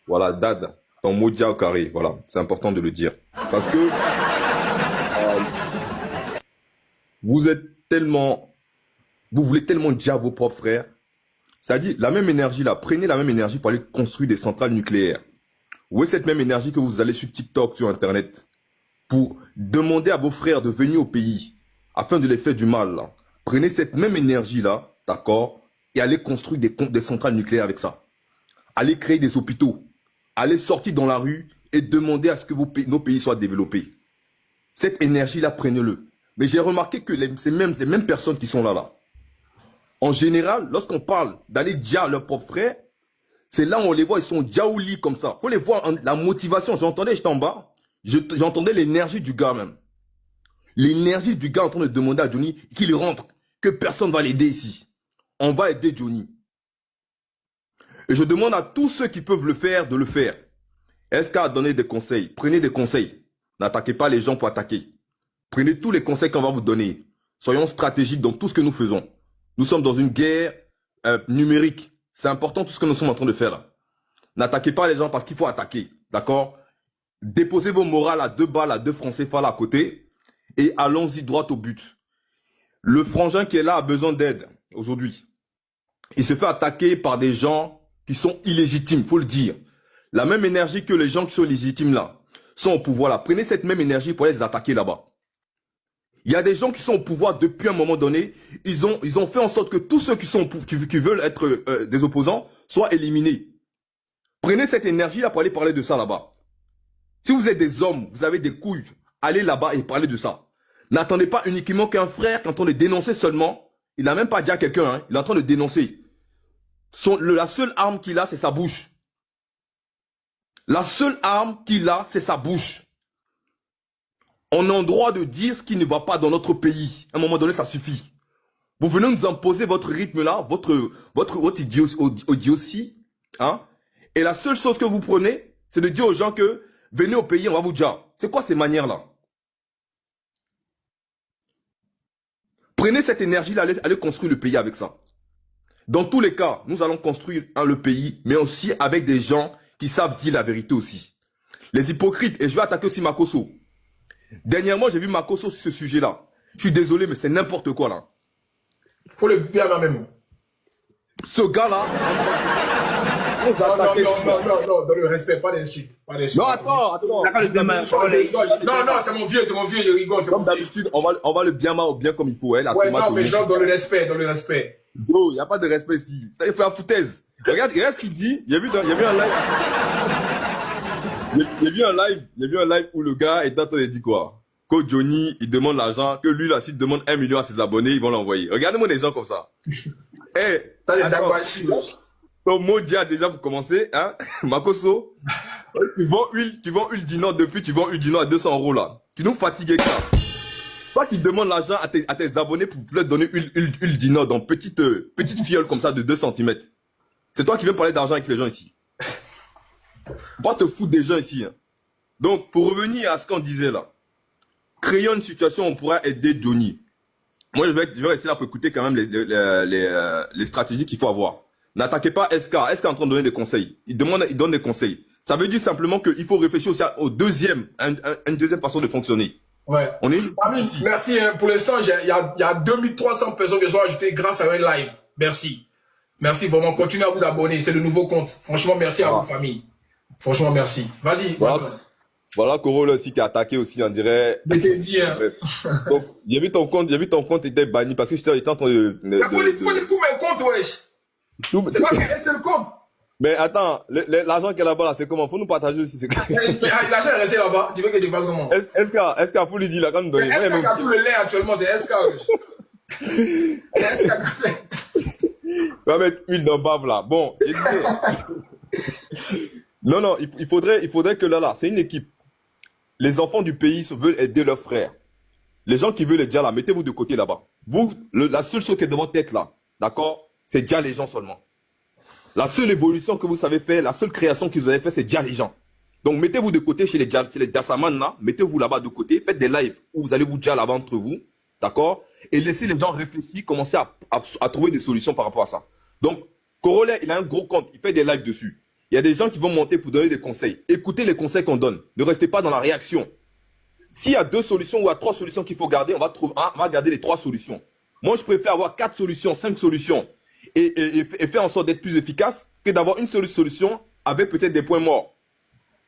Voilà, Dad, ton Modia au carré, voilà, c'est important de le dire. Parce que... vous êtes tellement... Vous voulez tellement dire à vos propres frères. C'est-à-dire, la même énergie là, prenez la même énergie pour aller construire des centrales nucléaires. Vous voyez cette même énergie que vous allez sur TikTok, sur Internet, pour demander à vos frères de venir au pays, afin de les faire du mal. Là. Prenez cette même énergie là, d'accord, et allez construire des centrales nucléaires avec ça. Allez créer des hôpitaux. Allez sortir dans la rue et demander à ce que nos pays soient développés. Cette énergie là, prenez-le. Mais j'ai remarqué que les mêmes personnes qui sont là, en général, lorsqu'on parle d'aller dire à leurs propres frères, c'est là où on les voit, ils sont diaouli comme ça. Faut les voir, la motivation. J'étais en bas, j'entendais l'énergie du gars même. L'énergie du gars en train de demander à Johnny qu'il rentre, que personne va l'aider ici. On va aider Johnny. Et je demande à tous ceux qui peuvent le faire de le faire. SK a donné des conseils. Prenez des conseils. N'attaquez pas les gens pour attaquer. Prenez tous les conseils qu'on va vous donner. soyons stratégiques dans tout ce que nous faisons. Nous sommes dans une guerre numérique. C'est important tout ce que nous sommes en train de faire là. N'attaquez pas les gens parce qu'il faut attaquer, d'accord? Déposez vos morales à 2 balles, à 2 francs CFA là à côté et allons-y droit au but. Le frangin qui est là a besoin d'aide aujourd'hui. Il se fait attaquer par des gens qui sont illégitimes, faut le dire. La même énergie que les gens qui sont légitimes là, sont au pouvoir là. Prenez cette même énergie pour aller les attaquer là-bas. Il y a des gens qui sont au pouvoir depuis un moment donné. Ils ont fait en sorte que tous ceux qui veulent être des opposants soient éliminés. Prenez cette énergie là pour aller parler de ça là-bas. Si vous êtes des hommes, vous avez des couilles, allez là-bas et parlez de ça. N'attendez pas uniquement qu'un frère, quand on le dénoncer seulement, il n'a même pas dit à quelqu'un, hein, il est en train de dénoncer. La seule arme qu'il a, c'est sa bouche. La seule arme qu'il a, c'est sa bouche. On a le droit de dire ce qui ne va pas dans notre pays. À un moment donné, ça suffit. Vous venez nous imposer votre rythme là, votre idiotie, hein. Et la seule chose que vous prenez, c'est de dire aux gens que venez au pays, on va vous dire. C'est quoi ces manières-là? Prenez cette énergie-là, allez construire le pays avec ça. Dans tous les cas, nous allons construire le pays, mais aussi avec des gens qui savent dire la vérité aussi. Les hypocrites, et je vais attaquer aussi Makosso. Dernièrement, j'ai vu Makosso sur ce sujet-là. Je suis désolé, mais c'est n'importe quoi là. Faut le bien à même. Ce gars-là... Non, dans le respect, pas d'insulte. Non, attends. Non, c'est mon vieux, je rigole. Comme d'habitude, on va le bien comme il faut. Hein, ouais, non, mais genre dans le respect. Bro, il n'y a pas de respect ici. Ça, il faut la foutaise. Regarde ce qu'il dit. Il y a vu un live. Il y a vu un live où le gars est en train de dire quoi? Que Johnny, il demande l'argent, que lui, là, s'il demande 1 million à ses abonnés, ils vont l'envoyer. Regardez-moi des gens comme ça. Donc, Modia, déjà, pour commencer, hein, Makosso, tu vends huile d'Inor depuis, tu vends huile d'Inor à 200 € là. Tu nous fatigues avec ça. Toi qui demandes l'argent à tes abonnés pour leur donner huile d'Inor dans petite fiole comme ça de 2 cm. C'est toi qui veux parler d'argent avec les gens ici. Pas te foutre des gens ici. Hein. Donc, pour revenir à ce qu'on disait là, créons une situation où on pourra aider Johnny. Moi, je vais rester là pour écouter quand même les stratégies qu'il faut avoir. N'attaquez pas SK. SK est en train de donner des conseils. Il donne des conseils. Ça veut dire simplement qu'il faut réfléchir aussi une deuxième façon de fonctionner. Ouais. On est merci. Hein. Pour l'instant, il y a 2300 personnes qui sont ajoutées grâce à un live. Merci. Merci vraiment. Continuez à vous abonner. C'est le nouveau compte. Franchement, merci à vos familles. Franchement, merci. Vas-y. Voilà Corolla aussi qui a attaqué aussi, on dirait. Je t'ai dit, hein. Donc, il y a vu ton compte était banni parce que j'étais en train de... Il faut les tous mes comptes, wesh. C'est pas qu'un seul compte. Mais attends, l'argent qui est là-bas, là, c'est comment? Faut nous partager aussi. L'argent est resté là-bas. Tu veux que tu fasses comment? SK, faut lui dire, là, quand nous donner. SK a tout le lait actuellement, c'est SK, wesh. SK on va mettre huile dans le bave, là. Bon, non, il faudrait que là, c'est une équipe. Les enfants du pays veulent aider leurs frères. Les gens qui veulent aider là, mettez-vous de côté là-bas. Vous, la seule chose qui est devant votre tête là, d'accord, c'est déjà les gens seulement. La seule évolution que vous savez faire, la seule création que vous avez fait, c'est déjà les gens. Donc mettez-vous de côté chez les Jassaman là, mettez-vous là-bas de côté, faites des lives où vous allez vous dire là-bas entre vous, d'accord, et laissez les gens réfléchir, commencer à trouver des solutions par rapport à ça. Donc, Corolla, il a un gros compte, il fait des lives dessus. Il y a des gens qui vont monter pour donner des conseils. Écoutez les conseils qu'on donne. Ne restez pas dans la réaction. S'il y a 2 solutions ou 3 solutions qu'il faut garder, on va garder les 3 solutions. Moi, je préfère avoir 4 solutions, 5 solutions et faire en sorte d'être plus efficace que d'avoir une seule solution avec peut-être des points morts.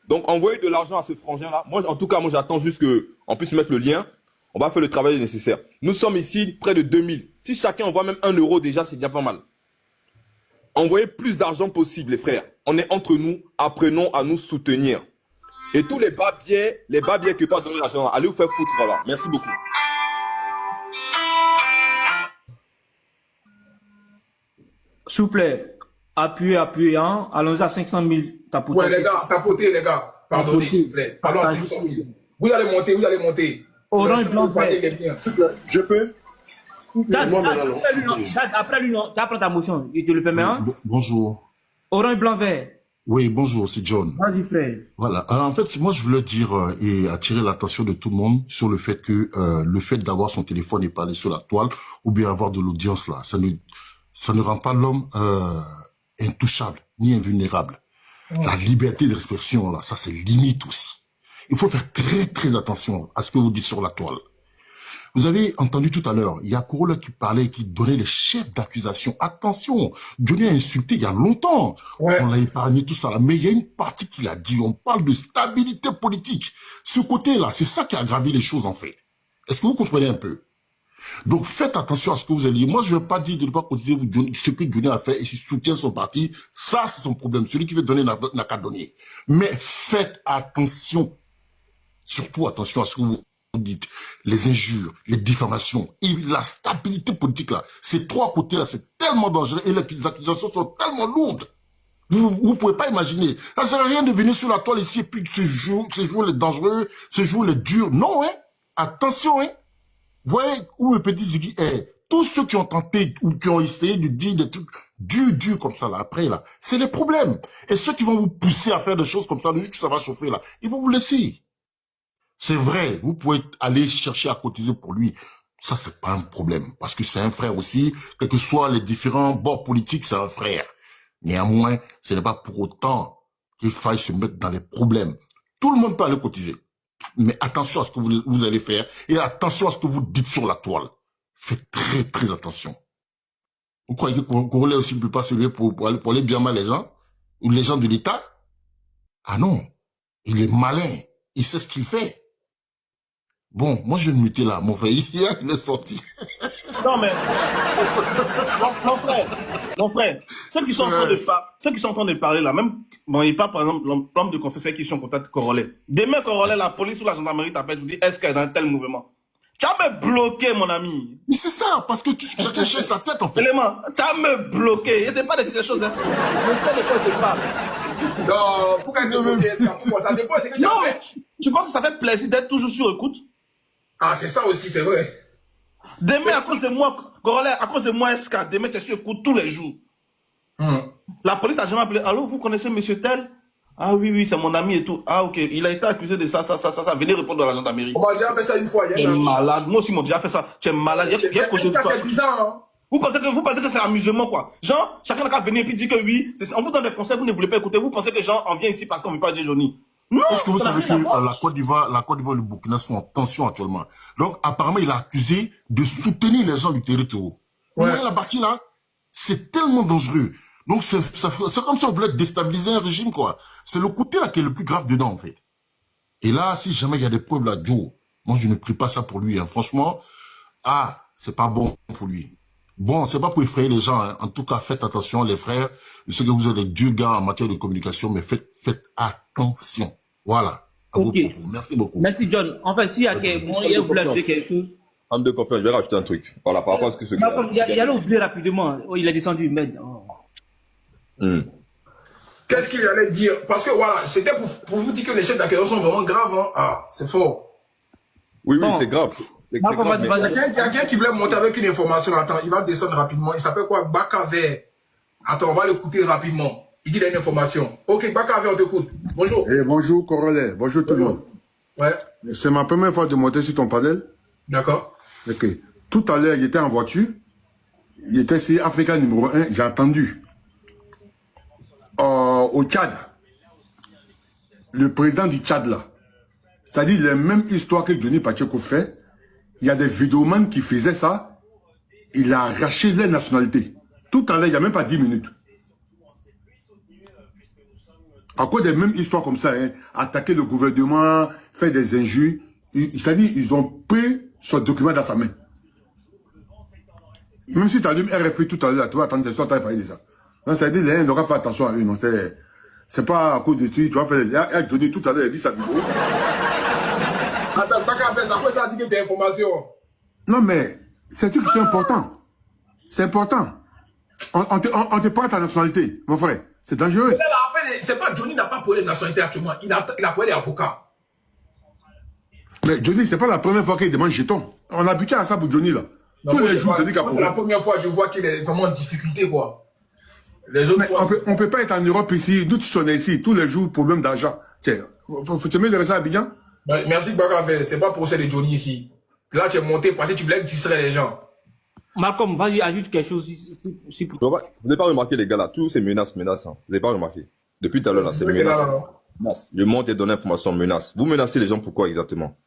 Donc, envoyer de l'argent à ce frangin-là. Moi, en tout cas, j'attends juste qu'on puisse mettre le lien. On va faire le travail nécessaire. Nous sommes ici près de 2000. Si chacun envoie même 1 € déjà, c'est déjà pas mal. Envoyez plus d'argent possible, les frères. On est entre nous, apprenons à nous soutenir. Et tous les babiers qui ne peuvent pas donner l'argent, allez vous faire foutre là. Merci beaucoup. S'il vous plaît, appuyez, hein. Allons-y à 500 000 tapotés. Ouais, les gars, tapotez, les gars. Pardonnez, s'il vous plaît. Pardon, 500 000. Vous allez monter. Orange, blanc, vert. Je peux? Après lui, non. Tu apprends ta motion. Il te le permet, hein? Bonjour. Orange, blanc, vert. Oui, bonjour, c'est John. Vas-y, frère. Voilà. Alors, en fait, moi, je voulais dire et attirer l'attention de tout le monde sur le fait que le fait d'avoir son téléphone et parler sur la toile ou bien avoir de l'audience là, ça ne rend pas l'homme intouchable ni invulnérable. La liberté d'expression là, ça c'est limite aussi. Il faut faire très très attention à ce que vous dites sur la toile. Vous avez entendu tout à l'heure, il y a Korola qui parlait, qui donnait les chefs d'accusation. Attention, Johnny a insulté il y a longtemps. On l'a épargné, tout ça là. Mais il y a une partie qu'il a dit, on parle de stabilité politique. Ce côté-là, c'est ça qui a aggravé les choses en fait. Est-ce que vous comprenez un peu? Donc faites attention à ce que vous allez dire. Moi, je ne veux pas dire de ne pas cotiser ce que Johnny a fait et s'il soutient son parti. Ça, c'est son problème. Celui qui veut donner n'a qu'à donner. Mais faites attention. Surtout attention à ce que vous dites, les injures, les diffamations et la stabilité politique là, ces trois côtés là, c'est tellement dangereux et les accusations sont tellement lourdes. Vous pouvez pas imaginer. Ça sert à rien de venir sur la toile ici et puis ce jour les dangereux, ce jour les durs. Non, hein. Attention, hein. Vous voyez où le petit Ziggy est. Tous ceux qui ont tenté ou qui ont essayé de dire des trucs durs comme ça là, après là, c'est les problèmes. Et ceux qui vont vous pousser à faire des choses comme ça, le jour que ça va chauffer là, ils vont vous laisser. C'est vrai, vous pouvez aller chercher à cotiser pour lui. Ça, c'est pas un problème. Parce que c'est un frère aussi. Quels que soient les différents bords politiques, c'est un frère. Néanmoins, ce n'est pas pour autant qu'il faille se mettre dans les problèmes. Tout le monde peut aller cotiser. Mais attention à ce que vous allez faire. Et attention à ce que vous dites sur la toile. Faites très, très attention. Vous croyez que Korola aussi ne peut pas se lever pour aller bien mal les gens? Ou les gens de l'État? Ah non. Il est malin. Il sait ce qu'il fait. Bon, moi je vais me muter là, mon frère, il est sorti. Non mais, mon frère, ceux qui sont en train de parler là, même, bon, il parle par exemple, l'homme de confesseur qui sont en contact de Korola. Demain Korola, la police ou la gendarmerie t'appelle, vous dit, est-ce qu'elle est dans tel mouvement? Tu as me bloqué, mon ami. Mais c'est ça, parce que chacun cherche sa tête en fait. Élément, tu as me bloqué, il n'y a pas de quelque chose, hein. Je sais de quoi tu parles. Non, pourquoi tu me bloqué? Ça dépend, c'est que tu as fait. Tu penses que ça fait plaisir d'être toujours sur écoute? Ah, c'est ça aussi, c'est vrai. Demain, à cause de moi, Korola, à cause de moi, SK, demain, tu es sur écoute tous les jours. La police t'a jamais appelé. Allô, vous connaissez monsieur tel? Ah oui, c'est mon ami et tout. Ah ok, il a été accusé de ça. Venez répondre à la gendarmerie. On m'a déjà fait ça une fois. Tu es malade. Moi aussi, m'ont déjà fait ça. Tu es malade. C'est bizarre, hein. Vous pensez que c'est amusement, quoi. Genre, chacun n'a qu'à venir et puis dire que oui, on vous donne des conseils, vous ne voulez pas écouter. Vous pensez que gens en vient ici parce qu'on ne veut pas dire Johnny. Non, est-ce que vous savez que la Côte d'Ivoire et le Burkina sont en tension actuellement? Donc, apparemment, il a accusé de soutenir les gens du territoire. Vous voyez la partie là? C'est tellement dangereux. Donc, c'est comme si on voulait déstabiliser un régime, quoi. C'est le côté là qui est le plus grave dedans, en fait. Et là, si jamais il y a des preuves là, Joe, moi, je ne prie pas ça pour lui, hein. Franchement, c'est pas bon pour lui. Bon, c'est pas pour effrayer les gens, hein. En tout cas, faites attention, les frères. Je sais que vous êtes des dieux gars en matière de communication, mais faites attention. Voilà. Ok. Merci beaucoup. Merci, John. Enfin, s'il y a quelqu'un voulait ajouter quelque chose. Homme de confiance, je vais rajouter un truc. Voilà, par rapport à ce que ce gars. Il y a oublié rapidement. Oh, il a descendu. Merde. Oh. Qu'est-ce qu'il allait dire? Parce que voilà, c'était pour vous dire que les chefs d'accusation sont vraiment graves. Hein. Ah, c'est fort. Oui, c'est grave. Il y a quelqu'un qui voulait monter avec une information. Attends, il va descendre rapidement. Il s'appelle quoi? Bakaver. Attends, on va le couper rapidement. Il dit qu'il a une information. Ok, Bakaver, on t'écoute. Bonjour. Bonjour, Korola. Bonjour tout le monde. Ouais. C'est ma première fois de monter sur ton panel. D'accord. Ok. Tout à l'heure, il était en voiture. Il était sur Africa numéro 1. J'ai entendu. Au Tchad. Le président du Tchad, là. C'est-à-dire la même histoire que Johnny Pacheco fait. Il y a des vidéomans qui faisaient ça. Il a arraché les nationalités. Tout à l'heure, il n'y a même pas 10 minutes. À cause des mêmes histoires comme ça, hein, attaquer le gouvernement, faire des injures, c'est-à-dire ils ont pris ce document dans sa main. Même si tu allumes RFI tout à l'heure, tu vas attendre cette histoire, tu vas parler de ça. Donc ça veut dire qu'il n'aura pas faire attention à eux. C'est pas à cause de tu vas faire des... Johnny tout à l'heure, il a vu sa vidéo. Attends, pas qu'à faire ça, après ça dit que tu as information. Non mais, c'est tout qui est important. C'est important. On te prend ta nationalité, mon frère. C'est dangereux. C'est pas Johnny n'a pas problème de nationalité actuellement. Il a problème d'avocat. Mais Johnny, c'est pas la première fois qu'il demande jeton. On a habitué à ça pour Johnny là. Non, tous les jours, c'est la première fois que je vois qu'il est vraiment en difficulté, quoi. Les autres Mais fois... on peut pas être en Europe ici, d'où tu sonnes ici, tous les jours, problème d'argent. Tiens, faut te mettre ça à Abidjan. Merci Bakavé, c'est pas procès de Johnny ici. Là, tu es monté parce que tu voulais distraire les gens. Malcolm, vas-y, ajoute quelque chose. Vous n'avez pas remarqué, les gars, là, tous ces menaces. Hein. Vous n'avez pas remarqué. Depuis tout à l'heure, là, c'est menaces. Le monde est donné information, menace. Vous menacez les gens pourquoi exactement?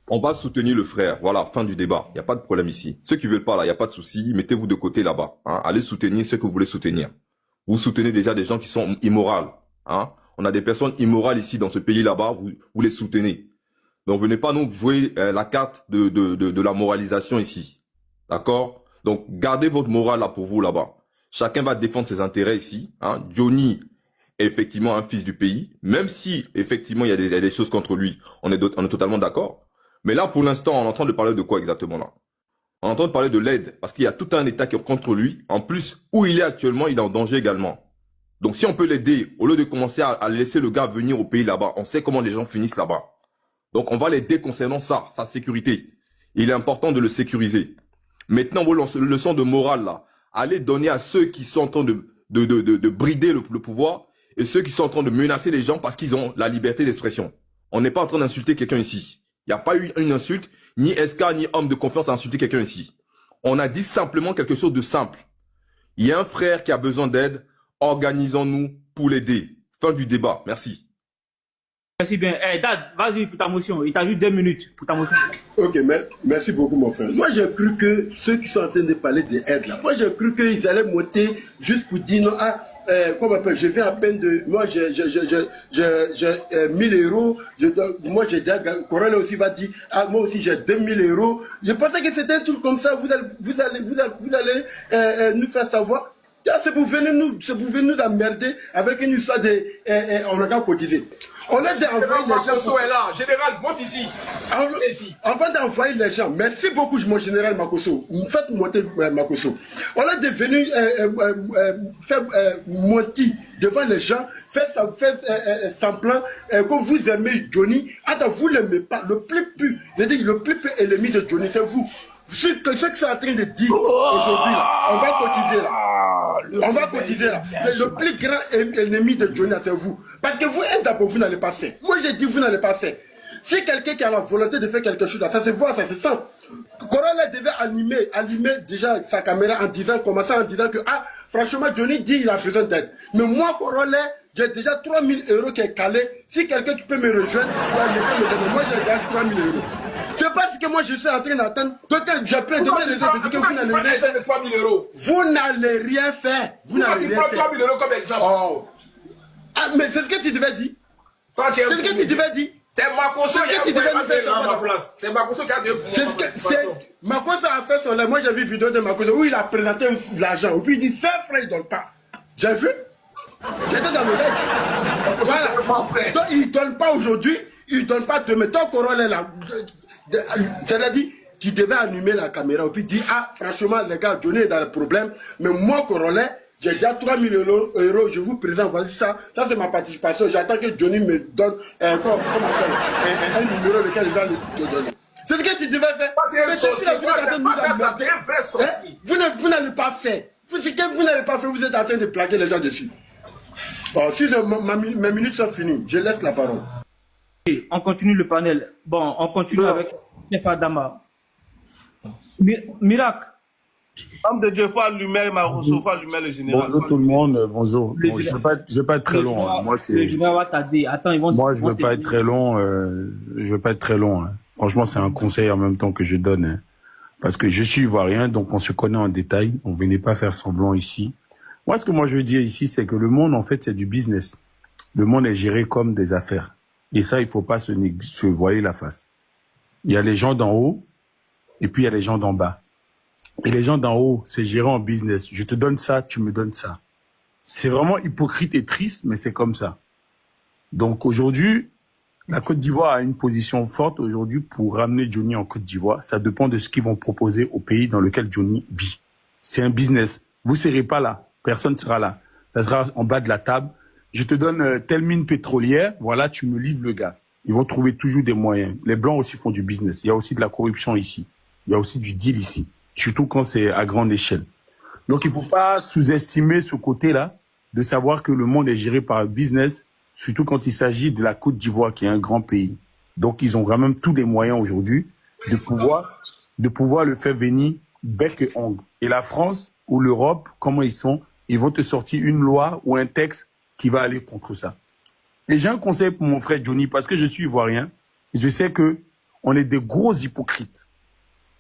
On va soutenir le frère. Voilà, fin du débat. Il n'y a pas de problème ici. Ceux qui veulent pas, là, il n'y a pas de souci. Mettez-vous de côté là-bas. Hein. Allez soutenir ceux que vous voulez soutenir. Vous soutenez déjà des gens qui sont immorales. Hein. On a des personnes immorales ici dans ce pays là-bas. Vous les soutenez. Donc, venez pas nous jouer la carte de la moralisation ici. D'accord? Donc, gardez votre morale là pour vous là-bas. Chacun va défendre ses intérêts ici. Hein. Johnny est effectivement un fils du pays. Même si, effectivement, il y a des choses contre lui. On est totalement d'accord. Mais là, pour l'instant, on est en train de parler de quoi exactement là? On est en train de parler de l'aide. Parce qu'il y a tout un État qui est contre lui. En plus, où il est actuellement, il est en danger également. Donc, si on peut l'aider, au lieu de commencer à laisser le gars venir au pays là-bas, on sait comment les gens finissent là-bas. Donc, on va l'aider concernant ça, sa sécurité. Il est important de le sécuriser. Maintenant, vos leçons de morale là, allez donner à ceux qui sont en train de brider le pouvoir et ceux qui sont en train de menacer les gens parce qu'ils ont la liberté d'expression. On n'est pas en train d'insulter quelqu'un ici. Il n'y a pas eu une insulte, ni SK, ni homme de confiance à insulter quelqu'un ici. On a dit simplement quelque chose de simple. Il y a un frère qui a besoin d'aide, organisons-nous pour l'aider. Fin du débat. Merci. Merci bien. Dad, vas-y pour ta motion. Il t'a juste 2 minutes pour ta motion. Ok, merci beaucoup mon frère. Moi j'ai cru que ceux qui sont en train de parler de aide là, moi j'ai cru qu'ils allaient monter juste pour dire non, comment on appelle, je viens à peine de, moi j'ai 1000 euros, moi j'ai déjà, Corona aussi va dire, moi aussi j'ai 2000 euros. Je pensais que c'était un truc comme ça, vous allez nous faire savoir. C'est pour venir nous emmerder avec une histoire de, on a qu'à cotiser. On a d'envoyer les gens. Makosso est là. Général, monte ici. Avant d'envoyer les gens, merci beaucoup, mon général Makosso. Faites monter Makosso. On a devenu faire monter devant les gens, faire semblant que vous aimez Johnny. Attends, vous ne l'aimez pas. Le plus ennemi de Johnny, c'est vous. Ce que sont en train de dire aujourd'hui, on va cotiser là. On va cotiser là. C'est le plus grand ennemi de Johnny, c'est vous. Parce que vous, d'abord, vous n'allez pas faire. Moi, j'ai dit, vous n'allez pas faire. Si quelqu'un qui a la volonté de faire quelque chose là, ça se voit, ça se sent. Corona devait animer déjà sa caméra commencer en disant que, franchement, Johnny dit qu'il a besoin d'aide. Mais moi, Corona, j'ai déjà 3000 euros qui est calé. Si quelqu'un qui peut me rejoindre, moi, j'ai déjà 3000 euros. C'est parce que moi je suis en train d'attendre. J'ai plein de raisons de dire que vous n'allez rien faire. Vous n'allez rien faire. Vous n'allez rien faire. 3000 euros comme exemple. Mais c'est ce que tu devais dire. C'est ce que tu devais dire. C'est Makosso qui a fait à ma place. C'est Makosso qui a fait. Makosso a fait son live. Moi j'ai vu une vidéo de Makosso où il a présenté l'argent. Et puis il dit, c'est frère, il ne donne pas. J'ai vu. J'étais dans le live. Voilà. Donc il ne donne pas aujourd'hui. Il ne donne pas demain. Ton corollaire là. C'est-à-dire, tu devais allumer la caméra et puis dire, franchement, les gars, Johnny est dans le problème, mais moi, corollaire, j'ai déjà 3000 euros, je vous présente, voici ça. Ça, c'est ma participation. J'attends que Johnny me donne un numéro lequel il va le donner. C'est ce que tu devais faire. Vous n'allez pas faire. Vous n'allez pas faire, vous êtes en train de plaquer les gens dessus. Bon, si mes minutes sont finies, je laisse la parole. On continue le panel. Bon, on continue avec Nefa Dama. Miracle. Homme de Dieu, faut allumer Marosso, faut allumer le général. Bonjour tout le monde, bonjour. Bon, je vais pas être très long. Hein. Moi, je veux pas être très long. Je veux pas être très long. Hein. Franchement, c'est un conseil en même temps que je donne. Hein. Parce que je suis ivoirien, donc on se connaît en détail. On ne venait pas faire semblant ici. Moi, ce que je veux dire ici, c'est que le monde, en fait, c'est du business. Le monde est géré comme des affaires. Et ça, il faut pas se voiler la face. Il y a les gens d'en haut, et puis il y a les gens d'en bas. Et les gens d'en haut, c'est géré en business. Je te donne ça, tu me donnes ça. C'est vraiment hypocrite et triste, mais c'est comme ça. Donc aujourd'hui, la Côte d'Ivoire a une position forte aujourd'hui pour ramener Johnny en Côte d'Ivoire. Ça dépend de ce qu'ils vont proposer au pays dans lequel Johnny vit. C'est un business. Vous ne serez pas là. Personne ne sera là. Ça sera en bas de la table. Je te donne telle mine pétrolière, voilà, tu me livres le gars. Ils vont trouver toujours des moyens. Les Blancs aussi font du business. Il y a aussi de la corruption ici. Il y a aussi du deal ici. Surtout quand c'est à grande échelle. Donc, il ne faut pas sous-estimer ce côté-là de savoir que le monde est géré par un business, surtout quand il s'agit de la Côte d'Ivoire, qui est un grand pays. Donc, ils ont quand même tous les moyens aujourd'hui de pouvoir le faire venir bec et ongle. Et la France ou l'Europe, comment ils sont, ils vont te sortir une loi ou un texte qui va aller contre ça. Et j'ai un conseil pour mon frère Johnny, parce que je suis ivoirien, je sais que on est des gros hypocrites.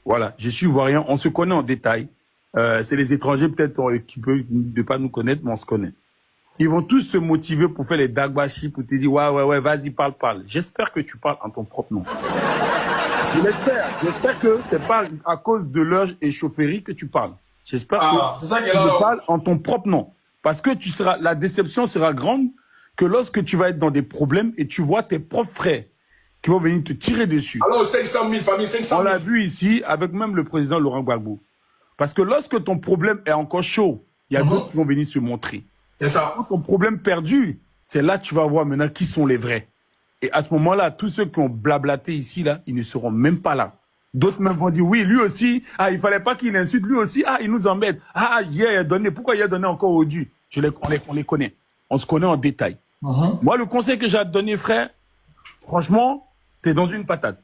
Voilà, je suis ivoirien, on se connaît en détail. C'est les étrangers peut-être qui peuvent ne pas nous connaître, mais on se connaît. Ils vont tous se motiver pour faire les dagbashi, pour te dire ouais, vas-y, parle. J'espère que tu parles en ton propre nom. Je l'espère. J'espère que c'est pas à cause de leur échaufferie que tu parles. J'espère que tu parles en ton propre nom. Parce que la déception sera grande que lorsque tu vas être dans des problèmes et tu vois tes propres frères qui vont venir te tirer dessus. Alors, 500 000 familles, 500 000. On l'a vu ici avec même le président Laurent Gbagbo. Parce que lorsque ton problème est encore chaud, il y a d'autres qui vont venir se montrer. C'est ça. Quand ton problème perdu, c'est là que tu vas voir maintenant qui sont les vrais. Et à ce moment-là, tous ceux qui ont blablaté ici, là, ils ne seront même pas là. D'autres même vont dire, oui, lui aussi, il fallait pas qu'il insulte, lui aussi, il nous embête. Il a donné, pourquoi il a donné encore au Dieu? On les connaît. On se connaît en détail. Moi, le conseil que j'ai à te donner, frère, franchement, t'es dans une patate.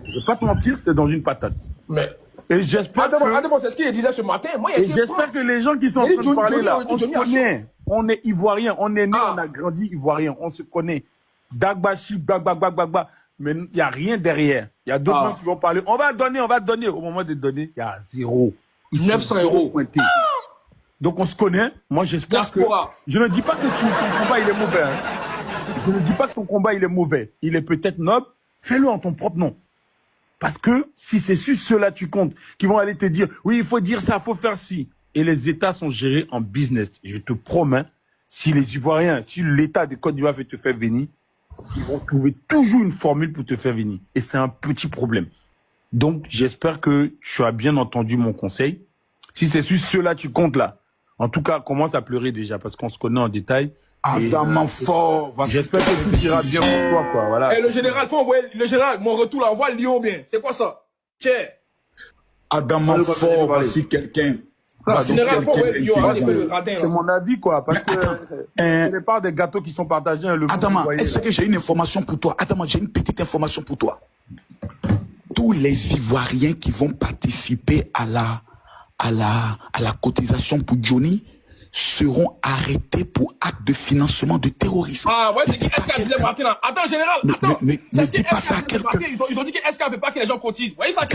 Je vais pas te mentir, t'es dans une patate. Mais... Et j'espère que... c'est ce qu'il disait ce matin. Moi, et j'espère que les gens qui sont en train de parler là, on se connaît. On est ivoirien, on est né, on a grandi ivoirien, on se connaît. Dagbashi, bagba. Mais il n'y a rien derrière. Il y a d'autres gens qui vont parler. On va donner. Au moment de donner, il y a 0. 900 euros. Donc on se connaît. Moi j'espère que... Je ne dis pas que ton combat il est mauvais. Je ne dis pas que ton combat il est mauvais. Il est peut-être noble. Fais-le en ton propre nom. Parce que si c'est sur ceux-là tu comptes, qui vont aller te dire, oui, il faut dire ça, il faut faire ci. Et les États sont gérés en business. Je te promets, si les Ivoiriens, si l'État de Côte d'Ivoire veut te faire venir, ils vont trouver toujours une formule pour te faire venir. Et c'est un petit problème. Donc, j'espère que tu as bien entendu mon conseil. Si c'est sur ceux-là tu comptes là, en tout cas, commence à pleurer déjà, parce qu'on se connaît en détail. Adam fort, j'espère que tout ira bien pour toi, quoi. Voilà. Et le général, faut envoyer le général, mon retour là, envoie Lyon bien. C'est quoi ça? Tiens. Adam fort, voici quelqu'un. C'est mon avis, quoi, parce que c'est pas des gâteaux qui sont partagés. Adama, est-ce que j'ai une information pour toi? Adama, j'ai une petite information pour toi. Tous les Ivoiriens qui vont participer à la cotisation pour Johnny seront arrêtés pour acte de financement de terrorisme. Ouais, c'est qui SK disait maintenant. Attends, général, attends. Ne dis pas ça à quelqu'un. Ils ont dit que SK ne veut pas que les gens cotisent. Vous voyez ça?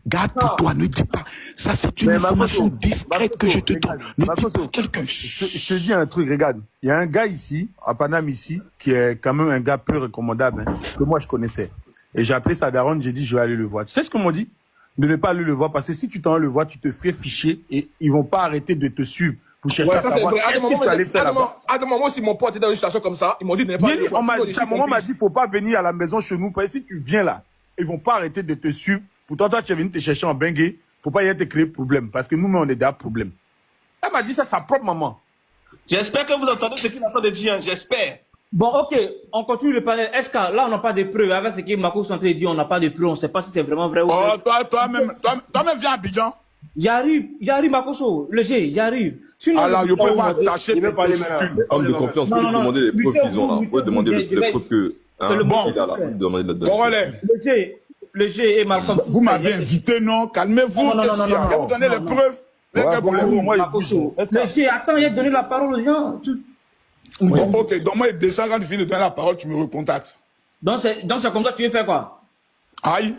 Garde pour toi, ne dis pas. Ça, c'est une information discrète que je te donne. Ne dis pas à quelqu'un. Je te dis un truc, regarde. Il y a un gars ici, à Paname ici, qui est quand même un gars peu recommandable, que moi je connaissais. Et j'ai appelé sa daronne, j'ai dit, je vais aller le voir. Tu sais ce qu'on m'a dit? De ne pas aller le voir, parce que si tu t'en vas le voir, tu te fais ficher et ils vont pas arrêter de te suivre. Pour chercher à savoir qu'est-ce que tu allais faire là-bas. Moi aussi, mon pote était dans une situation comme ça. Ils m'ont dit de ne pas aller le voir. Sa maman m'a dit, faut pas venir à la maison chez nous, parce que si tu viens là, ils vont pas arrêter de te suivre. Pourtant, toi, tu es venu te chercher en bengue. Faut pas y aller te créer problème, parce que nous, on est déjà problème. Elle m'a dit ça, sa propre maman. J'espère que vous entendez ce qu'il entend de dire, j'espère. Bon, ok, on continue le panel. Est-ce que là, on n'a pas de preuves? Avec ce que Marco Santé dit, on n'a pas de preuves. On ne sait pas si c'est vraiment vrai ou pas. Toi-même, viens à Abidjan. J'arrive, Makoso. Le G, j'arrive. Sinon, alors, je peux pas attacher tes testicules. Homme de confiance, vous pouvez demander les preuves qu'ils ont là. Vous pouvez demander les preuves que. Le G et Malcolm. Vous m'avez invité, non? Calmez-vous. Non. Je vais vous donner les preuves. Le G, attends, il a donné la parole aux gens. Bon, ok, donc moi, il descend quand tu finis de donner la parole, tu me recontactes. Donc c'est comme ça, tu veux faire quoi? Aïe.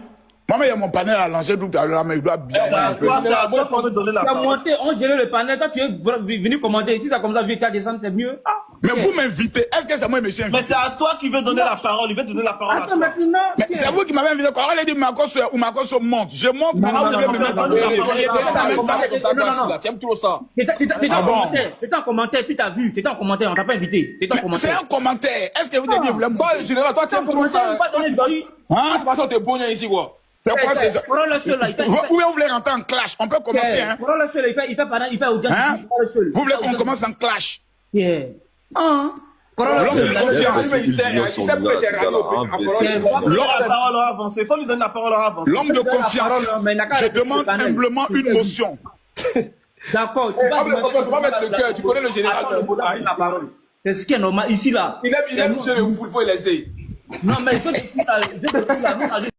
Moi, il y a mon panel à lancer tout à l'heure, mais il doit bien. C'est à toi qu'on veut donner la parole. On gère le panel. Quand tu es venu commander, si ça comme ça, tu as descendu, c'est mieux. Mais vous m'invitez. Est-ce que c'est moi, monsieur invité? Mais c'est à toi qui veux donner la parole. Il veut donner la parole. Attends, maintenant. Mais c'est vous qui m'avez invité. Quand on a dit Makoso monte. Je monte, maintenant vous devez me mettre en Tu aimes trop ça. T'étais en commentaire, puis t'as vu. T'étais en commentaire, on t'a pas invité. C'est un commentaire. Est-ce que vous avez dit, vous voulez moi, le général, toi, tu aimes trop ça. C'est pas ça, t'es bon ici, quoi. C'est quoi c'est ça? Ou bien vous voulez rentrer en clash? On peut commencer, hein? Il fait audience. Vous voulez qu'on commence en clash? L'homme de confiance. L'homme de confiance. Je demande humblement une motion. D'accord. Tu vas mettre le cœur, tu connais le général. C'est ce qui est normal ici là. Il aime le football, il essaye. Non, mais je